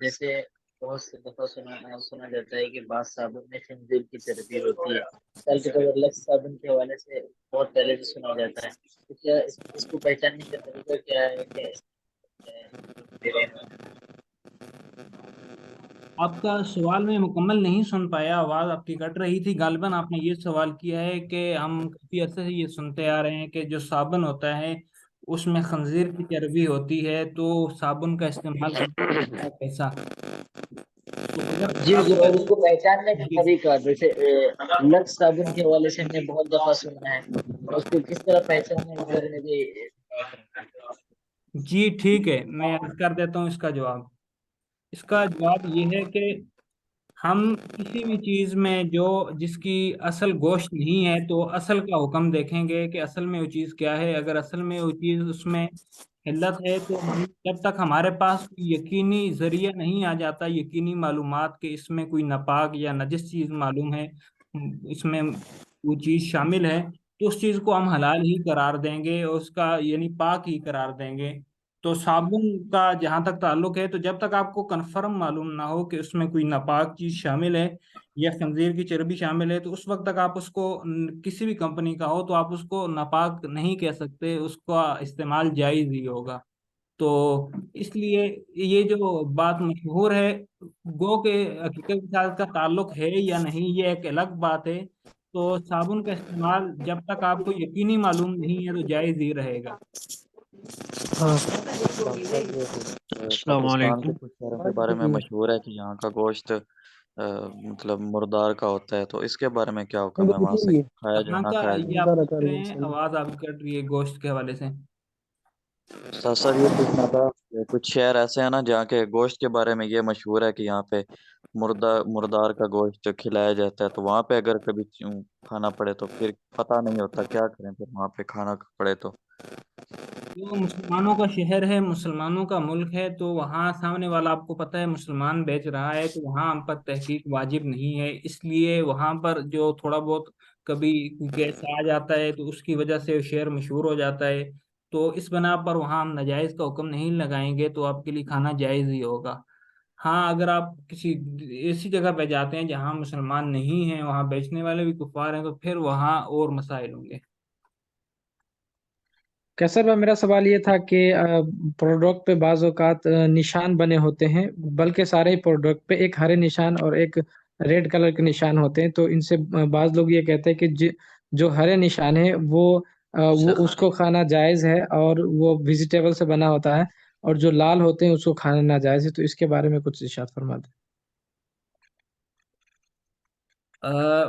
جیسے بہت سے دفعہ سنا جاتا ہے کہ بعض صابن میں خنزیر کی چربی ہوتی ہے، بلکہ لکس صابن کے حوالے سے بہت پہلے سے سنا جاتا ہے. تو کیا اس کو پہچاننے کا طریقہ کیا ہے کہ آپ کا سوال میں مکمل نہیں سن پایا، آواز آپ کی کٹ رہی تھی. غالباً آپ نے یہ سوال کیا ہے کہ ہم کافی عرصے سے یہ سنتے آ رہے ہیں کہ جو صابن ہوتا ہے اس میں خنزیر کی چربی ہوتی ہے تو صابن کا استعمال کرنا کیسا. تو اگر جی حضور، اور اس کو پہچاننے کا جی طریقہ جیسے لکس صابن کے حوالے سے ہم نے بہت دفعہ سنا ہے، اور اس کو کس طرح پہچاننے اس بارے میں بھی جی ٹھیک ہے، میں عرض کر دیتا ہوں اس کا جواب. اس کا جواب یہ ہے کہ ہم کسی بھی چیز میں جس کی اصل گوشت نہیں ہے تو اصل کا حکم دیکھیں گے کہ اصل میں وہ چیز کیا ہے. اگر اصل میں وہ چیز اس میں علت ہے تو ہم جب تک ہمارے پاس کوئی یقینی ذریعہ نہیں آ جاتا، یقینی معلومات کہ اس میں کوئی ناپاک یا نجس چیز معلوم ہے، اس میں وہ چیز شامل ہے، تو اس چیز کو ہم حلال ہی قرار دیں گے اور اس کا یعنی پاک ہی قرار دیں گے. تو صابن کا جہاں تک تعلق ہے تو جب تک آپ کو کنفرم معلوم نہ ہو کہ اس میں کوئی ناپاک چیز شامل ہے یا خنزیر کی چربی شامل ہے تو اس وقت تک آپ اس کو کسی بھی کمپنی کا ہو تو آپ اس کو ناپاک نہیں کہہ سکتے، اس کا استعمال جائز ہی ہوگا. تو اس لیے یہ جو بات مشہور ہے گو کہ حقیقت کے ساتھ کا تعلق ہے یا نہیں یہ ایک الگ بات ہے. تو صابن کا استعمال جب تک آپ کو یقینی معلوم نہیں ہے تو جائز ہی رہے گا. السلام علیکم. کے کچھ شہروں کے بارے میں مشہور ہے کہ یہاں کا گوشت مطلب مردار کا ہوتا ہے، تو اس کے بارے میں کیا حکم ہے، وہاں سے کھایا جائے کہاں نہ کا کھایا یہ جائے؟ آپ پوچھ رہے ہیں؟ آواز آپ کی کٹ رہی ہے گوشت کے حوالے سے. سر یہ پوچھنا تھا کہ کچھ شہر ایسے ہیں نا جہاں کے گوشت کے بارے میں یہ مشہور ہے کہ یہاں پہ مردار کا گوشت کھلایا جاتا ہے، تو وہاں پہ اگر کبھی کھانا پڑے تو پھر پتہ نہیں ہوتا کیا کریں پھر وہاں پہ کھانا پڑے تو. وہ مسلمانوں کا شہر ہے، مسلمانوں کا ملک ہے، تو وہاں سامنے والا آپ کو پتہ ہے مسلمان بیچ رہا ہے تو وہاں ہم پر تحقیق واجب نہیں ہے. اس لیے وہاں پر جو تھوڑا بہت کبھی گیس آ جاتا ہے تو اس کی وجہ سے شہر مشہور ہو جاتا ہے. تو اس بنا پر وہاں ہم ناجائز کا حکم نہیں لگائیں گے، تو آپ کے لیے کھانا جائز ہی ہوگا. ہاں اگر آپ کسی ایسی جگہ پہ جاتے ہیں جہاں مسلمان نہیں ہیں، وہاں بیچنے والے بھی کفار ہیں، تو پھر وہاں اور مسائل ہوں گے. کیسر بھائی، میرا سوال یہ تھا کہ پروڈکٹ پہ بعض اوقات نشان بنے ہوتے ہیں، بلکہ سارے پروڈکٹ پہ ایک ہرے نشان اور ایک ریڈ کلر کے نشان ہوتے ہیں، تو ان سے بعض لوگ یہ کہتے ہیں کہ جو ہرے نشان ہے وہ اس کو کھانا جائز ہے، اور وہ ویجیٹیبل سے بنا ہوتا ہے، اور جو لال ہوتے ہیں اس کو کھانا ناجائز ہے. تو اس کے بارے میں کچھ ارشاد فرما دیں.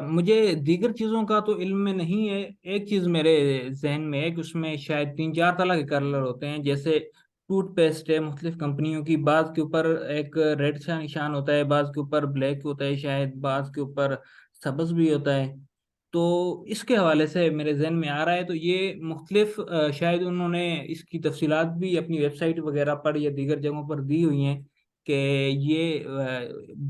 مجھے دیگر چیزوں کا تو علم میں نہیں ہے. ایک چیز میرے ذہن میں ہے کہ اس میں شاید 3-4 طرح کے کلر ہوتے ہیں. جیسے ٹوتھ پیسٹ ہے مختلف کمپنیوں کی، بعض کے اوپر ایک ریڈ سا نشان ہوتا ہے، بعض کے اوپر بلیک ہوتا ہے، شاید بعض کے اوپر سبز بھی ہوتا ہے. تو اس کے حوالے سے میرے ذہن میں آ رہا ہے. تو یہ مختلف شاید انہوں نے اس کی تفصیلات بھی اپنی ویب سائٹ وغیرہ پر یا دیگر جگہوں پر دی ہوئی ہیں کہ یہ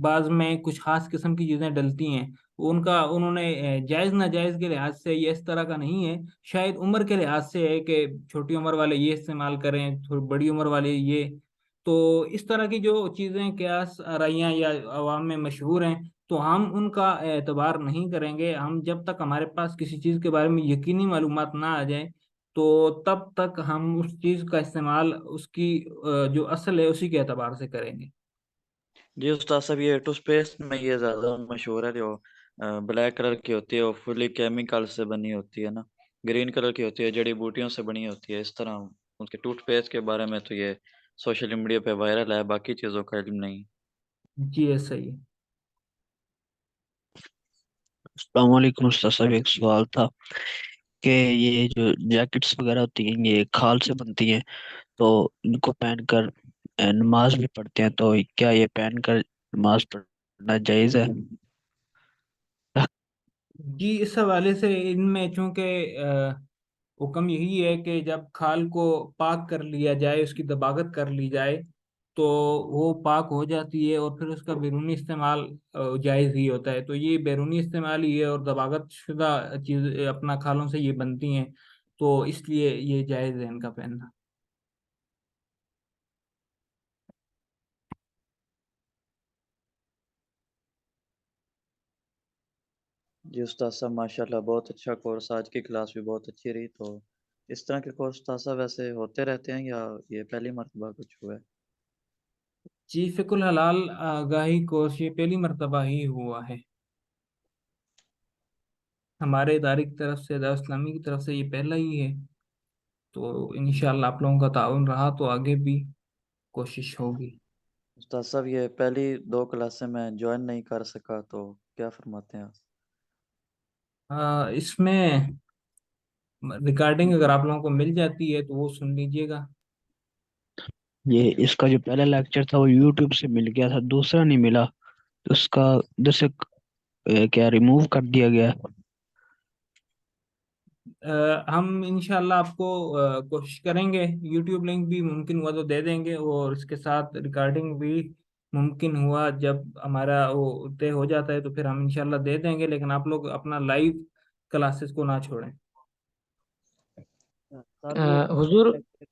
بعض میں کچھ خاص قسم کی چیزیں ڈلتی ہیں. انہوں نے جائز ناجائز کے لحاظ سے یہ اس طرح کا نہیں ہے، شاید عمر کے لحاظ سے ہے کہ چھوٹی عمر والے یہ استعمال کریں، تھوڑی بڑی عمر والے یہ. تو اس طرح کی جو چیزیں قیاس آرائیاں یا عوام میں مشہور ہیں، تو ہم ان کا اعتبار نہیں کریں گے. ہم جب تک ہمارے پاس کسی چیز کے بارے میں یقینی معلومات نہ آ جائیں تو تب تک ہم اس چیز کا استعمال اس کی جو اصل ہے اسی کے اعتبار سے کریں گے. جی استاد صاحب، یہ ٹوتھ پیسٹ میں یہ زیادہ مشہور ہے جو بلیک کلر کی ہوتی ہے، وہ فلی کیمیکل سے بنی ہوتی ہے نا. گرین کلر کی ہوتی ہے، جڑی بوٹیوں سے بنی ہوتی ہے. اس طرح ان کے ٹوتھ پیسٹ کے بارے میں تو یہ سوشل میڈیا پہ وائرل ہے، باقی چیزوں کا علم نہیں. جی ایسا ہی ہے. السلام علیکم استاد صاحب، ایک سوال تھا کہ یہ جو جیکٹس وغیرہ ہوتی ہیں یہ کھال سے بنتی ہیں، تو ان کو پہن کر نماز بھی پڑھتے ہیں، تو کیا یہ پہن کر نماز پڑھنا جائز ہے؟ جی اس حوالے سے ان میں چونکہ حکم یہی ہے کہ جب کھال کو پاک کر لیا جائے، اس کی دباغت کر لی جائے تو وہ پاک ہو جاتی ہے، اور پھر اس کا بیرونی استعمال جائز ہی ہوتا ہے. تو یہ بیرونی استعمال ہی ہے، اور دباغت شدہ چیز اپنا کھالوں سے یہ بنتی ہیں، تو اس لیے یہ جائز ہے ان کا پہننا. جی استاد صاحب ماشاء اللہ بہت اچھا کورس، آج کی کلاس بھی بہت اچھی رہی. تو اس طرح کے کورس استاد صاحب ویسے ہوتے رہتے ہیں یا یہ پہلی مرتبہ کچھ ہوا ہے؟ جی فقہ الحلال آگاہی کورس یہ پہلی مرتبہ ہی ہوا ہے ہمارے ادارے کی طرف سے، ادارہ اسلامی کی طرف سے یہ پہلا ہی ہے. تو انشاءاللہ آپ لوگوں کا تعاون رہا تو آگے بھی کوشش ہوگی. استاد صاحب یہ پہلی 2 کلاسیں میں جوائن نہیں کر سکا، تو کیا فرماتے ہیں آپ؟ اس میں ریکارڈنگ اگر آپ لوگوں کو مل جاتی ہے تو وہ سن لیجئے گا. یہ اس کا جو پہلا لیکچر تھا وہ یوٹیوب سے مل گیا تھا، دوسرا نہیں ملا، تو اس کا ادھر سے کیا ریموو کر دیا گیا؟ ہم انشاءاللہ آپ کو کوشش کریں گے، یوٹیوب لنک بھی ممکن ہوا تو دے دیں گے، اور اس کے ساتھ ریکارڈنگ بھی ممکن ہوا جب ہمارا وہ طے ہو جاتا ہے تو پھر ہم انشاءاللہ دے دیں گے. لیکن آپ لوگ اپنا لائیو کلاسز کو نہ چھوڑیں. حضور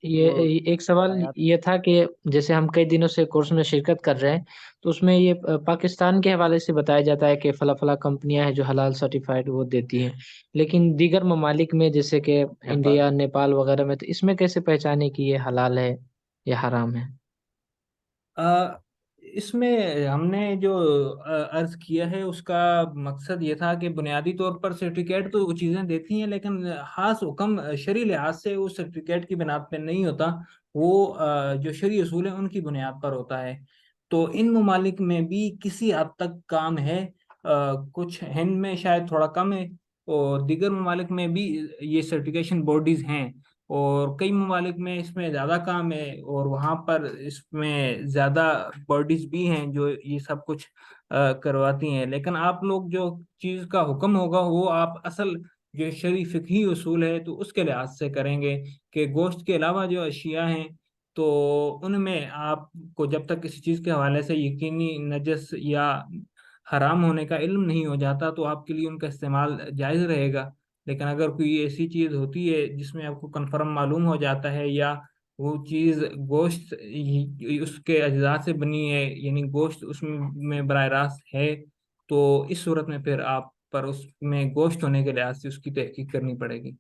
یہ ایک سوال یہ تھا کہ جیسے ہم کئی دنوں سے کورس میں شرکت کر رہے ہیں، تو اس میں یہ پاکستان کے حوالے سے بتایا جاتا ہے کہ فلاں فلاں کمپنیاں ہیں جو حلال سرٹیفائڈ وہ دیتی ہیں، لیکن دیگر ممالک میں جیسے کہ انڈیا، نیپال وغیرہ میں، تو اس میں کیسے پہچانے کہ یہ حلال ہے یا حرام ہے؟ اس میں ہم نے جو عرض کیا ہے اس کا مقصد یہ تھا کہ بنیادی طور پر سرٹیفکیٹ تو وہ چیزیں دیتی ہیں، لیکن خاص حکم شرعی لحاظ سے اس سرٹیفکیٹ کی بنیاد پہ نہیں ہوتا، وہ جو شرعی اصول ہیں ان کی بنیاد پر ہوتا ہے. تو ان ممالک میں بھی کسی حد تک کام ہے، کچھ ہند میں شاید تھوڑا کم ہے، اور دیگر ممالک میں بھی یہ سرٹیفکیشن باڈیز ہیں، اور کئی ممالک میں اس میں زیادہ کام ہے، اور وہاں پر اس میں زیادہ باڈیز بھی ہیں جو یہ سب کچھ کرواتی ہیں. لیکن آپ لوگ جو چیز کا حکم ہوگا وہ آپ اصل جو شرعی فقہی اصول ہے تو اس کے لحاظ سے کریں گے کہ گوشت کے علاوہ جو اشیاء ہیں تو ان میں آپ کو جب تک کسی چیز کے حوالے سے یقینی نجس یا حرام ہونے کا علم نہیں ہو جاتا تو آپ کے لیے ان کا استعمال جائز رہے گا. لیکن اگر کوئی ایسی چیز ہوتی ہے جس میں آپ کو کنفرم معلوم ہو جاتا ہے یا وہ چیز گوشت اس کے اجزاء سے بنی ہے، یعنی گوشت اس میں براہ راست ہے، تو اس صورت میں پھر آپ پر اس میں گوشت ہونے کے لحاظ سے اس کی تحقیق کرنی پڑے گی.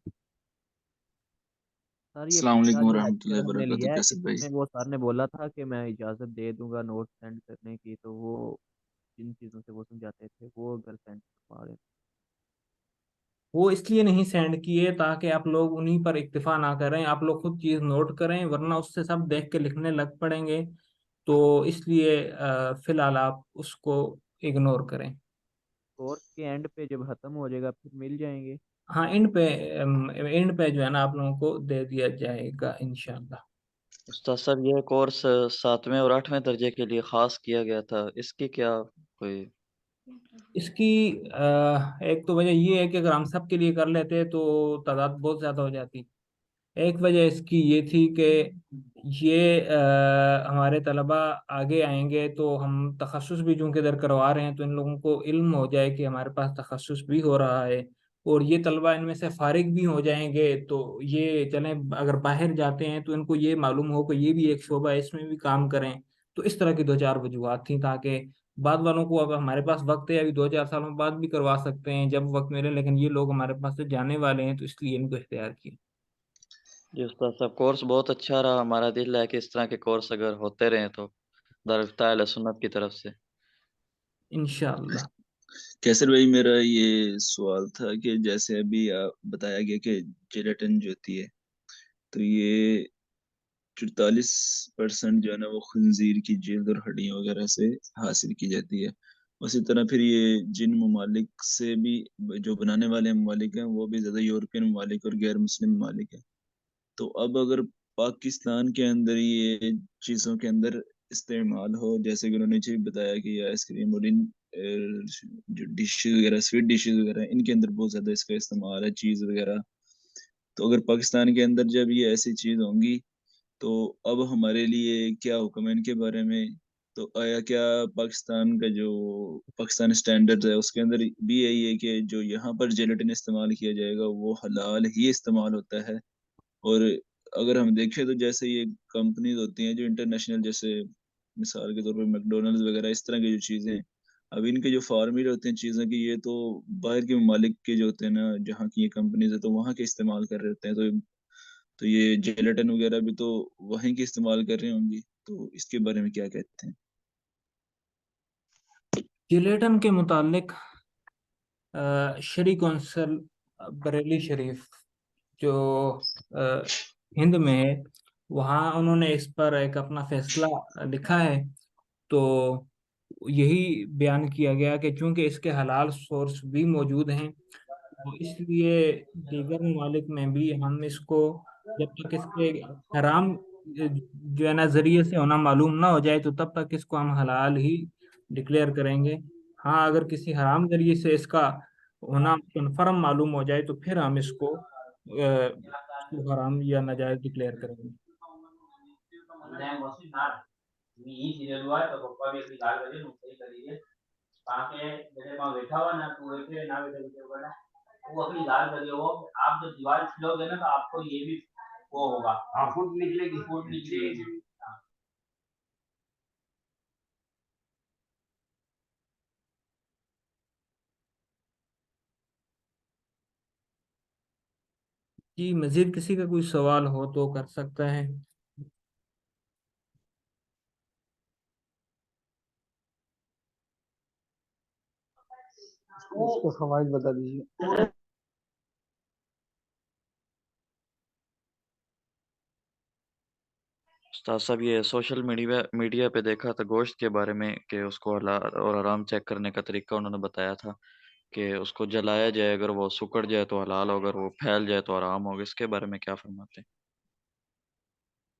سر یہ السلام پچھلا علیکم جو ورحمۃ اللہ لیکچر ہم نے وبرکاتہ، لیا ہے کیسے اس بھائی؟ میں وہ سر نے بولا تھا کہ میں اجازت دے دوں گا نوٹ سینڈ کرنے کی، تو وہ جن چیزوں سے وہ سمجھاتے تھے وہ اگر سینڈ کروا رہے وہ اس لیے نہیں سینڈ کیے تاکہ آپ لوگ انہیں پر اکتفا نہ کریں، آپ لوگ خود چیز نوٹ کریں، ورنہ اس سے سب دیکھ کے لکھنے لگ پڑیں گے، تو اس لیے فی الحال آپ اس کو اگنور کریں۔ کورس کے اینڈ پہ جب ختم ہو جائے گا پھر مل جائیں گے؟ ہاں اینڈ پہ جو ہے نا آپ لوگوں کو دے دیا جائے گا انشاءاللہ۔ استاد صاحب یہ کورس 7ویں اور 8ویں درجے کے لیے خاص کیا گیا تھا، اس کی کیا کوئی؟ اس کی ایک تو وجہ یہ ہے کہ اگر ہم سب کے لیے کر لیتے تو تعداد بہت زیادہ ہو جاتی۔ ایک وجہ اس کی یہ تھی کہ یہ ہمارے طلبہ آگے آئیں گے تو ہم تخصص بھی چونکہ ادھر کروا رہے ہیں تو ان لوگوں کو علم ہو جائے کہ ہمارے پاس تخصص بھی ہو رہا ہے، اور یہ طلبہ ان میں سے فارغ بھی ہو جائیں گے تو یہ چلیں اگر باہر جاتے ہیں تو ان کو یہ معلوم ہو کہ یہ بھی ایک شعبہ ہے، اس میں بھی کام کریں۔ تو اس طرح کی 2-4 وجوہات تھیں، تاکہ بعد والوں کو اب ہمارے پاس وقت ہے، ابھی 2-4 سالوں بعد بھی کروا سکتے ہیں جب وقت ملے، لیکن یہ لوگ ہمارے پاس سے جانے والے ہیں تو اس لیے ان کو اختیار کیا۔ جی استاد صاحب کورس بہت اچھا رہا، ہمارا دل ہے کہ اس طرح کے کورس اگر ہوتے رہیں تو دارالفتاح اہل سنت کی طرف سے انشاءاللہ۔ کیسر بھائی میرا یہ سوال تھا کہ جیسے ابھی بتایا گیا کہ جیلیٹن جو ہوتی ہے تو یہ 44% جو ہے نا وہ خنزیر کی جلد اور ہڈیوں وغیرہ سے حاصل کی جاتی ہے، اسی طرح پھر یہ جن ممالک سے بھی جو بنانے والے ممالک ہیں وہ بھی زیادہ یورپین ممالک اور غیر مسلم ممالک ہیں، تو اب اگر پاکستان کے اندر یہ چیزوں کے اندر استعمال ہو، جیسے کہ انہوں نے چیز بتایا کہ یہ آئس کریم اور ان جو ڈشز وغیرہ سویٹ ڈشز وغیرہ ان کے اندر بہت زیادہ اس کا استعمال ہے چیز وغیرہ، تو اگر پاکستان کے اندر جب یہ ایسی چیز ہوں گی تو اب ہمارے لیے کیا حکم ہے ان کے بارے میں؟ تو آیا کیا پاکستان کا جو پاکستان اسٹینڈرڈ ہے اس کے اندر بھی یہی ہے کہ جو یہاں پر جیلیٹن استعمال کیا جائے گا وہ حلال ہی استعمال ہوتا ہے؟ اور اگر ہم دیکھیں تو جیسے یہ کمپنیز ہوتی ہیں جو انٹرنیشنل، جیسے مثال کے طور پر میکڈونلڈز وغیرہ اس طرح کی جو چیزیں، اب ان کے جو فارمیٹ ہوتے ہیں چیزیں کہ یہ تو باہر کے ممالک کے جو ہوتے ہیں نا جہاں کی یہ کمپنیز ہیں تو وہاں کے استعمال کر رہے ہوتے ہیں، تو یہ جیلیٹن وغیرہ بھی تو وہیں کے استعمال کر رہے ہوں گی، تو اس کے بارے میں کیا کہتے ہیں؟ جیلیٹن کے متعلق شرعی کونسل بریلی شریف جو ہند میں ہے وہاں انہوں نے اس پر ایک اپنا فیصلہ لکھا ہے، تو یہی بیان کیا گیا کہ چونکہ اس کے حلال سورس بھی موجود ہیں تو اس لیے دیگر ممالک میں بھی ہم اس کو جب تک اس کے حرام جو ہے نا ذریعے سے ہونا معلوم نہ ہو جائے تو تب تک اس کو ہم حلال ہی ڈکلیئر کریں گے۔ ہاں اگر کسی حرام ذریعے سے اس کا ہونا کنفرم معلوم ہو جائے تو پھر ہم اس کو حرام یا ناجائز ڈکلیئر کریں گے۔ جی مزید کسی کا کوئی سوال ہو تو کر سکتا ہے۔ اس کے فوائد بتا دیجیے۔ استاد صاحب یہ سوشل میڈیا پہ دیکھا تھا گوشت کے بارے میں کہ اس کو حلال اور حرام چیک کرنے کا طریقہ انہوں نے بتایا تھا کہ اس کو جلایا جائے، اگر وہ سکڑ جائے تو حلال ہو، اگر وہ پھیل جائے تو حرام ہوگا، اس کے بارے میں کیا فرماتے ہیں؟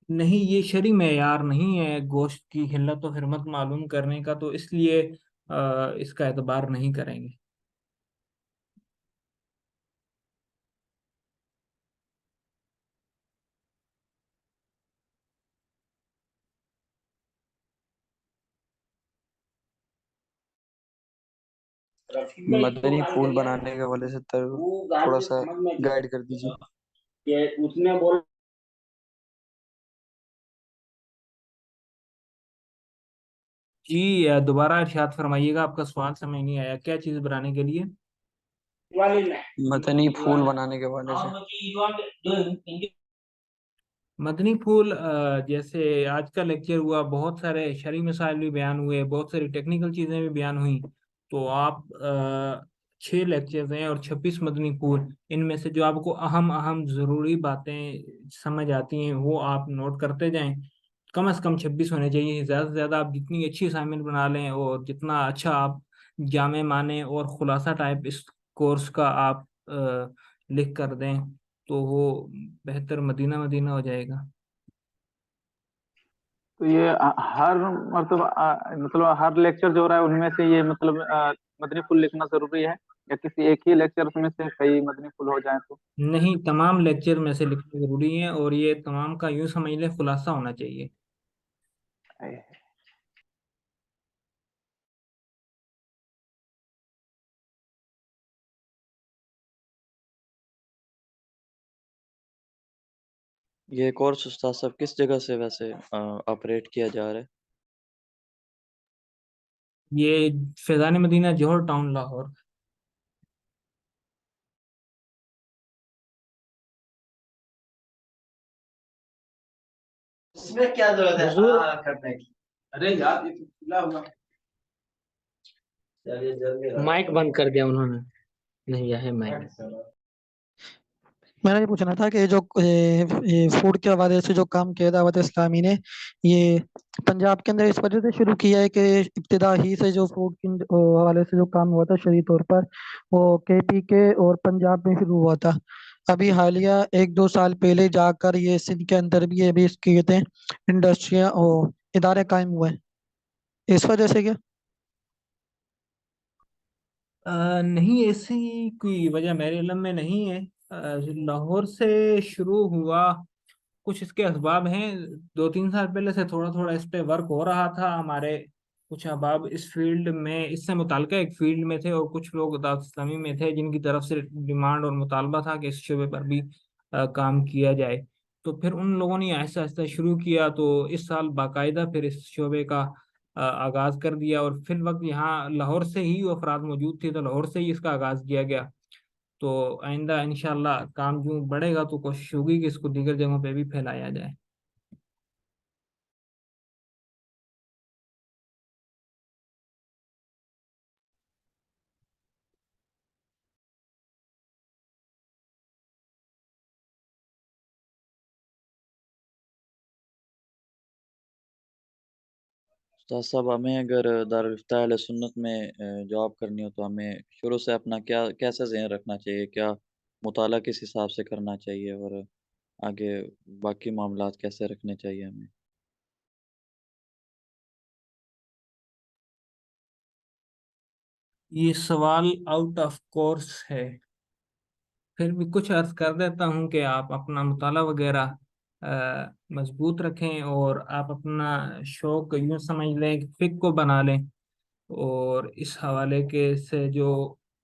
نہیں یہ شرعی معیار نہیں ہے گوشت کی حلت و حرمت معلوم کرنے کا، تو اس لیے اس کا اعتبار نہیں کریں گے۔ مدنی پھول بنانے کے حوالے سے تھوڑا سا گائیڈ کر دیجیے۔ جی دوبارہ ارشاد فرمائیے گا، آپ کا سوال سمجھ نہیں آیا، کیا چیز بنانے کے لیے؟ مدنی پھول بنانے کے حوالے سے۔ مدنی پھول جیسے آج کا لیکچر ہوا، بہت سارے شرعی مسائل بھی بیان ہوئے، بہت ساری ٹیکنیکل چیزیں بھی بیان ہوئیں، تو آپ 6 لیکچرز ہیں اور 26 مدنی پھول، ان میں سے جو آپ کو اہم ضروری باتیں سمجھ آتی ہیں وہ آپ نوٹ کرتے جائیں. کم از کم 26 ہونے چاہیے، زیادہ سے زیادہ آپ جتنی اچھی اسائنمنٹ بنا لیں اور جتنا اچھا آپ جامع معنی اور خلاصہ ٹائپ اس کورس کا آپ لکھ کر دیں تو وہ بہتر مدینہ مدینہ ہو جائے گا. تو یہ ہر مطلب ہر لیکچر جو ہو رہا ہے ان میں سے یہ مطلب مدنی پھول لکھنا ضروری ہے، یا کسی ایک ہی لیکچر میں سے کئی مدنی پھول ہو جائیں تو؟ نہیں، تمام لیکچر میں سے لکھنا ضروری ہے، اور یہ تمام کا یوں سمجھ لیں خلاصہ ہونا چاہیے. یہ کورس استاد صاحب کس جگہ سے ویسے آپریٹ کیا جا رہا ہے؟ یہ فیضان مدینہ جوہر ٹاؤن لاہور. اس میں کیا ضرورت ہے حضور کرنے کی؟ ارے یار یہ تو کھلا ہوا. چلیے جلدی مائک بند کر دیا انہوں نے. نہیں ہے مائک. میں نے یہ پوچھنا تھا کہ جو فوڈ کے حوالے سے جو کام کیا دعوت اسلامی نے، یہ پنجاب کے اندر اس وجہ سے شروع کیا ہے کہ ابتدا ہی سے جو فوڈ کے حوالے سے جو کام ہوا تھا شرعی طور پر وہ KP کے اور پنجاب میں شروع ہوا تھا. ابھی حالیہ 1-2 سال پہلے جا کر یہ سندھ کے اندر بھی ابھی اس کی کہتے ہیں انڈسٹریاں اور ادارے قائم ہوئے ہیں. اس وجہ سے کیا؟ نہیں، ایسی کوئی وجہ میرے علم میں نہیں ہے. لاہور سے شروع ہوا، کچھ اس کے اسباب ہیں. 2-3 سال پہلے سے تھوڑا تھوڑا اس پہ ورک ہو رہا تھا. ہمارے کچھ احباب اس فیلڈ میں، اس سے متعلقہ ایک فیلڈ میں تھے، اور کچھ لوگ دعوت اسلامی میں تھے جن کی طرف سے ڈیمانڈ اور مطالبہ تھا کہ اس شعبے پر بھی کام کیا جائے. تو پھر ان لوگوں نے آہستہ آہستہ شروع کیا، تو اس سال باقاعدہ پھر اس شعبے کا آغاز کر دیا، اور فی الوقت یہاں لاہور سے ہی وہ افراد موجود تھے تو لاہور سے ہی اس کا آغاز کیا گیا. تو آئندہ انشاءاللہ کام جو بڑھے گا تو کوشش ہوگی کہ اس کو دیگر جگہوں پہ بھی پھیلایا جائے. استاد صاحب، ہمیں اگر دارالفتہ اہل سنت میں جاب کرنی ہو تو ہمیں شروع سے اپنا کیسا ذہن رکھنا چاہیے؟ کیا مطالعہ کس حساب سے کرنا چاہیے، اور آگے باقی معاملات کیسے رکھنے چاہیے ہمیں؟ یہ سوال آؤٹ آف کورس ہے، پھر بھی کچھ عرض کر دیتا ہوں کہ آپ اپنا مطالعہ وغیرہ مضبوط رکھیں، اور آپ اپنا شوق یوں سمجھ لیں کہ فقہ کو بنا لیں، اور اس حوالے کے سے جو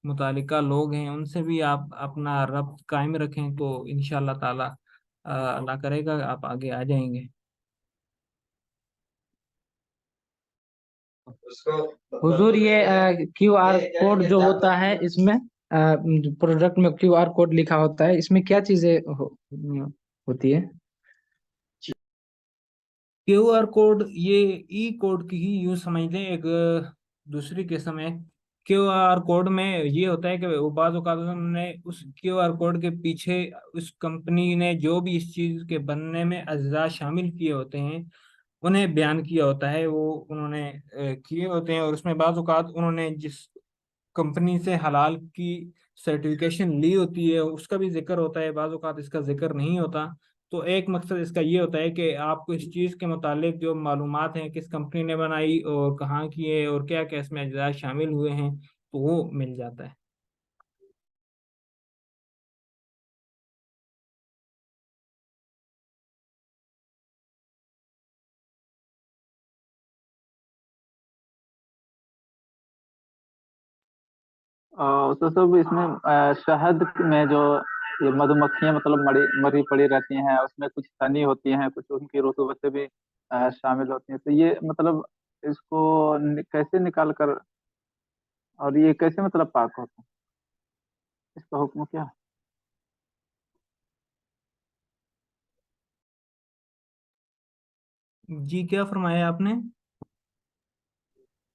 متعلقہ لوگ ہیں ان سے بھی آپ اپنا ربط قائم رکھیں، تو انشاءاللہ تعالی اللہ کرے گا آپ آگے آ جائیں گے. حضور یہ QR کوڈ جو ہوتا ہے اس میں پروڈکٹ میں QR کوڈ لکھا ہوتا ہے، اس میں کیا چیزیں ہوتی ہے؟ QR کوڈ یہ ای کوڈ کی ہی یوں سمجھ لیں ایک دوسری قسم ہے. QR کوڈ میں یہ ہوتا ہے کہ وہ بعض اوقات انہوں نے اس QR کوڈ کے پیچھے اس کمپنی نے جو بھی اس چیز کے بننے میں اجزاء شامل کیے ہوتے ہیں انہیں بیان کیا ہوتا ہے، وہ انہوں نے کیے ہوتے ہیں، اور اس میں بعض اوقات انہوں نے جس کمپنی سے حلال کی سرٹیفکیشن لی ہوتی ہے اس کا بھی ذکر ہوتا ہے، بعض اوقات اس کا ذکر نہیں ہوتا. تو ایک مقصد اس کا یہ ہوتا ہے کہ آپ کو اس چیز کے متعلق جو معلومات ہیں، کس کمپنی نے بنائی اور کہاں کی ہے اور کیا کیا اس میں اجزاء شامل ہوئے ہیں، تو وہ مل جاتا ہے. تو سب اس میں شہد میں جو یہ مدھو مکھیاں مطلب مری پڑی رہتی ہیں، اس میں کچھ تنی ہوتی ہیں، کچھ ان کی رطوبت سے بھی شامل ہوتی ہیں، تو یہ مطلب اس کو کیسے نکال کر، اور یہ کیسے مطلب پاک ہوتا ہے، اس کا حکم کیا ہے؟ جی کیا فرمایا آپ نے؟